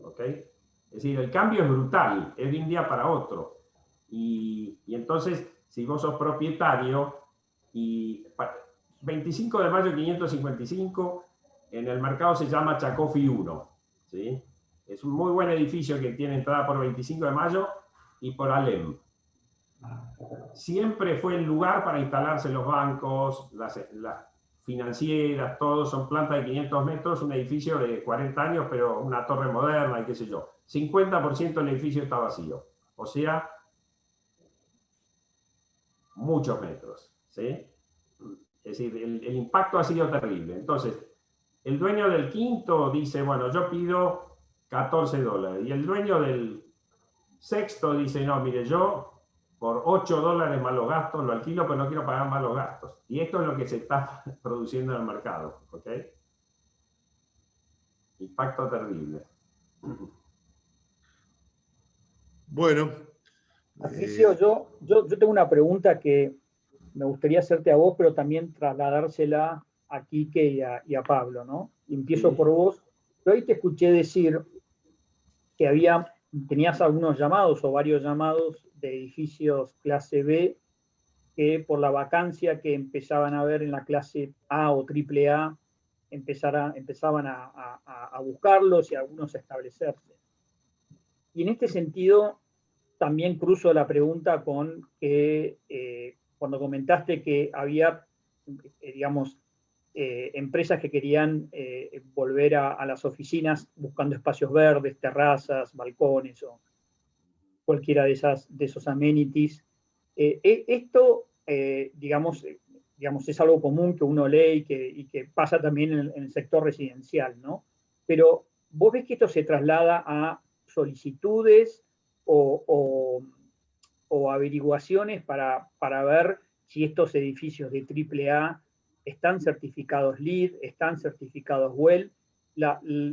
¿Ok? Es decir, el cambio es brutal, es de un día para otro. Y entonces, si vos sos propietario, 25 de mayo de 555, en el mercado se llama Chacofi 1, ¿sí? Es un muy buen edificio que tiene entrada por 25 de Mayo y por Alem. Siempre fue el lugar para instalarse los bancos, las financieras, todos son plantas de 500 metros, un edificio de 40 años, pero una torre moderna y qué sé yo. 50% del edificio está vacío. O sea, muchos metros, ¿sí? Es decir, el impacto ha sido terrible. Entonces, el dueño del quinto dice, bueno, yo pido $14. Y el dueño del sexto dice, no, mire, yo por $8 más los gastos lo alquilo, pero no quiero pagar más los gastos. Y esto es lo que se está produciendo en el mercado, ¿ok? Impacto terrible. Bueno. Patricio, yo tengo una pregunta que me gustaría hacerte a vos, pero también trasladársela a Quique y a Pablo, ¿no? Y empiezo por vos. Yo hoy te escuché decir que tenías algunos llamados o varios llamados de edificios clase B que por la vacancia que empezaban a ver en la clase A o triple A empezaban a buscarlos y algunos a establecerse. Y en este sentido también cruzo la pregunta con que cuando comentaste que había, digamos, empresas que querían volver a las oficinas buscando espacios verdes, terrazas, balcones o cualquiera de esos amenities. Esto, digamos, es algo común que uno lee y que pasa también en el sector residencial, ¿no? Pero ¿vos ves que esto se traslada a solicitudes o averiguaciones para ver si estos edificios de AAA están certificados LEED, están certificados WELL?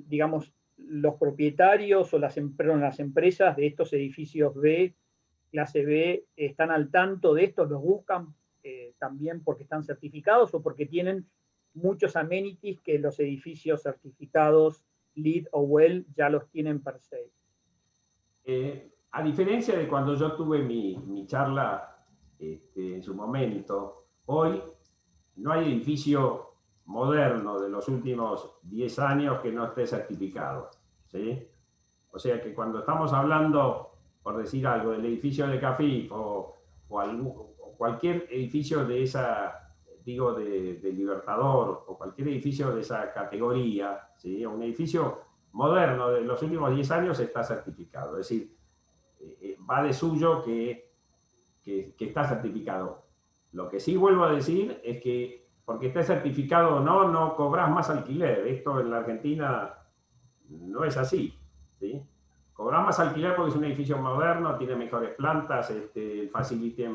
Digamos, los propietarios o las empresas de estos edificios B, clase B, ¿están al tanto de esto? ¿Los buscan también porque están certificados o porque tienen muchos amenities que los edificios certificados LEED o WELL ya los tienen per se? A diferencia de cuando yo tuve mi charla en su momento, hoy no hay edificio moderno de los últimos 10 años que no esté certificado, ¿sí? O sea que cuando estamos hablando, por decir algo, del edificio de Cafif o cualquier edificio de esa, digo, de Libertador, o cualquier edificio de esa categoría, ¿sí? Un edificio moderno de los últimos 10 años está certificado. Es decir, va de suyo que está certificado. Lo que sí vuelvo a decir es que porque esté certificado o no, no cobras más alquiler. Esto en la Argentina no es así, ¿sí? Cobras más alquiler porque es un edificio moderno, tiene mejores plantas, el facility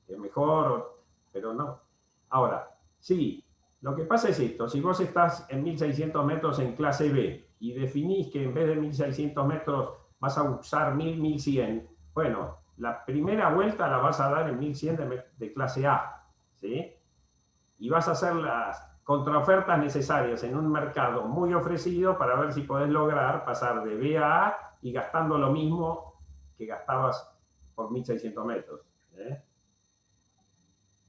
es mejor, pero no. Ahora, sí, lo que pasa es esto. Si vos estás en 1.600 metros en clase B y definís que en vez de 1.600 metros vas a usar 1.000, 1.100, bueno, la primera vuelta la vas a dar en 1.100 de clase A, ¿sí? Y vas a hacer las contraofertas necesarias en un mercado muy ofrecido para ver si podés lograr pasar de B a A y gastando lo mismo que gastabas por 1.600 metros.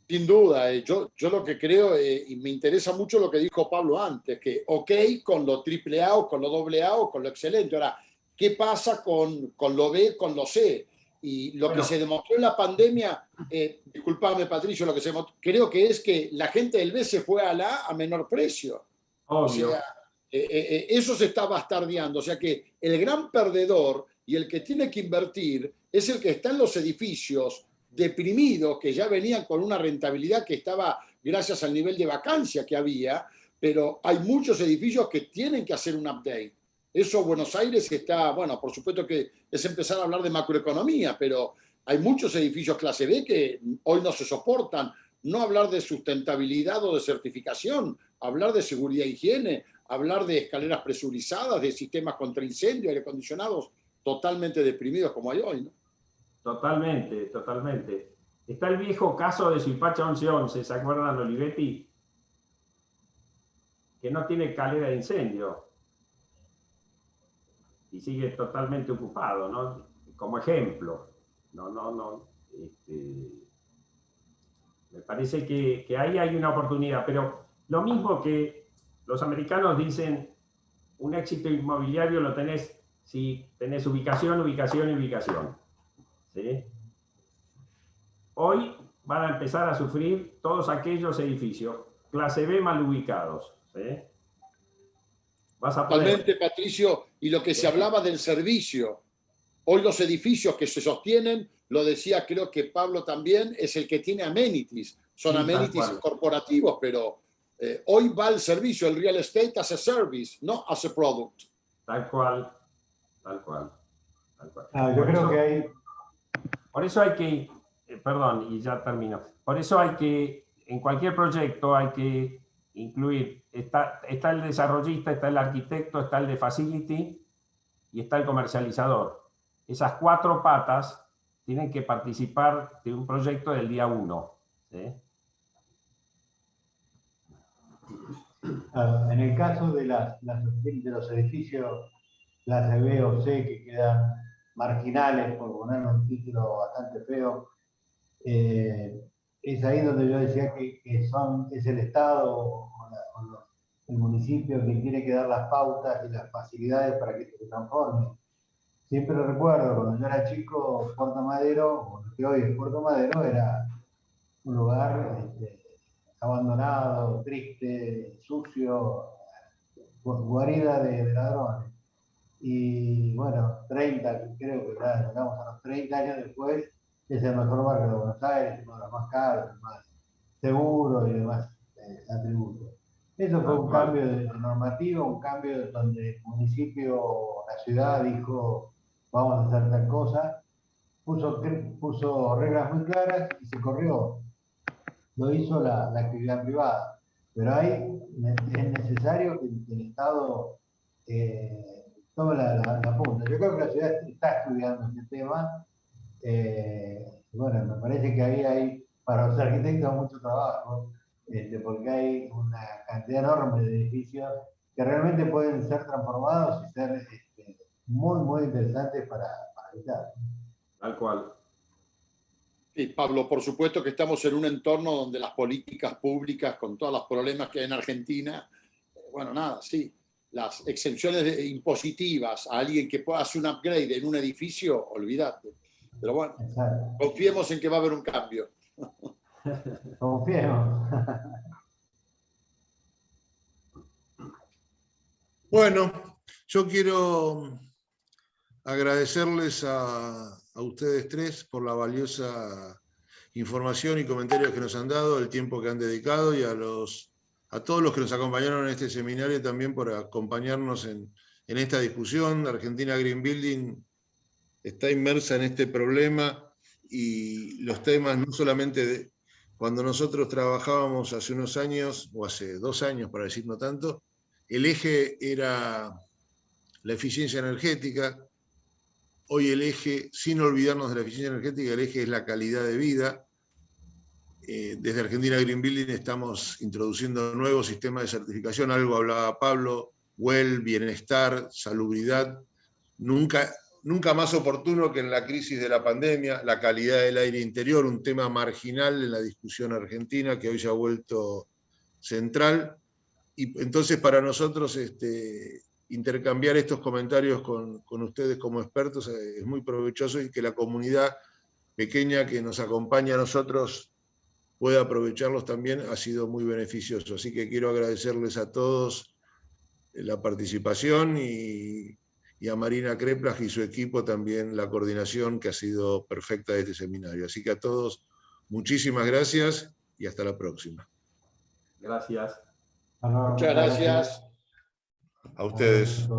Sin duda, yo lo que creo, y me interesa mucho lo que dijo Pablo antes, que ok con lo AAA o con lo AA o con lo excelente. Ahora, ¿qué pasa con lo B, con lo C? Y lo que se demostró en la pandemia, disculpame Patricio, lo que se demostró, creo que es que la gente del B se fue a la A a menor precio. Obvio. O sea, eso se está bastardeando. O sea que el gran perdedor y el que tiene que invertir es el que está en los edificios deprimidos, que ya venían con una rentabilidad que estaba gracias al nivel de vacancia que había, pero hay muchos edificios que tienen que hacer un update. Eso Buenos Aires está, bueno, por supuesto que es empezar a hablar de macroeconomía, pero hay muchos edificios clase B que hoy no se soportan. No hablar de sustentabilidad o de certificación, hablar de seguridad e higiene, hablar de escaleras presurizadas, de sistemas contra incendio, aire acondicionados totalmente deprimidos como hay hoy, ¿no? Totalmente, totalmente. Está el viejo caso de Suipacha 1111, ¿se acuerdan, Olivetti? Que no tiene escalera de incendio. Y sigue totalmente ocupado, ¿no? Como ejemplo. Me parece que ahí hay una oportunidad, pero lo mismo que los americanos dicen, un éxito inmobiliario lo tenés si tenés ubicación, ubicación y ubicación. ¿Sí? Hoy van a empezar a sufrir todos aquellos edificios clase B mal ubicados. ¿Sí? Vas a poder... Totalmente, Patricio, y lo que se hablaba del servicio. Hoy los edificios que se sostienen, lo decía creo que Pablo también, es el que tiene amenities. Son Sí, amenities corporativos, pero hoy va el servicio, el real estate as a service, no as a product. Tal cual, tal cual. Tal cual. Yo creo que hay... Por eso hay que, perdón, y ya termino. Por eso hay que, en cualquier proyecto hay que incluir, está el desarrollista, está el arquitecto, está el de facility y está el comercializador. Esas 4 patas tienen que participar de un proyecto del día 1. ¿Sí? En el caso de los edificios clase B o C que quedan marginales, por poner un título bastante feo, es ahí donde yo decía que es el Estado o el municipio quien tiene que dar las pautas y las facilidades para que se transforme. Siempre recuerdo, cuando yo era chico, Puerto Madero, o lo que hoy es Puerto Madero, era un lugar abandonado, triste, sucio, guarida de ladrones. Y bueno, creo que ya llegamos a los 30 años después, es el mejor barrio de Buenos Aires, uno de los más caros, más seguro y demás atributos. Eso fue un cambio de normativa, un cambio donde el municipio, la ciudad dijo, vamos a hacer tal cosa, puso reglas muy claras y se corrió. Lo hizo la actividad privada. Pero ahí es necesario que el Estado tome la punta. Yo creo que la ciudad está estudiando este tema. Bueno, me parece que ahí hay para los arquitectos mucho trabajo, porque hay una cantidad enorme de edificios que realmente pueden ser transformados y ser muy, muy interesantes para habitar. Tal cual. Sí, Pablo, por supuesto que estamos en un entorno donde las políticas públicas, con todos los problemas que hay en Argentina, bueno, nada, sí, las exenciones impositivas a alguien que pueda hacer un upgrade en un edificio, olvídate. Pero bueno, confiemos en que va a haber un cambio. Confiemos. Bueno, yo quiero agradecerles a ustedes tres por la valiosa información y comentarios que nos han dado, el tiempo que han dedicado y a todos los que nos acompañaron en este seminario también por acompañarnos en esta discusión. Argentina Green Building está inmersa en este problema y los temas no solamente cuando nosotros trabajábamos hace unos años, o hace 2 años para decir no tanto, el eje era la eficiencia energética. Hoy el eje, sin olvidarnos de la eficiencia energética, el eje es la calidad de vida. Desde Argentina Green Building estamos introduciendo nuevos sistemas de certificación, algo hablaba Pablo, WELL, bienestar, salubridad. Nunca más oportuno que en la crisis de la pandemia, la calidad del aire interior, un tema marginal en la discusión argentina que hoy se ha vuelto central. Y entonces para nosotros intercambiar estos comentarios con ustedes como expertos es muy provechoso y que la comunidad pequeña que nos acompaña a nosotros pueda aprovecharlos también ha sido muy beneficioso. Así que quiero agradecerles a todos la participación y a Marina Kreplach y su equipo también la coordinación que ha sido perfecta de este seminario. Así que a todos muchísimas gracias y hasta la próxima. Gracias. Muchas gracias. A ustedes.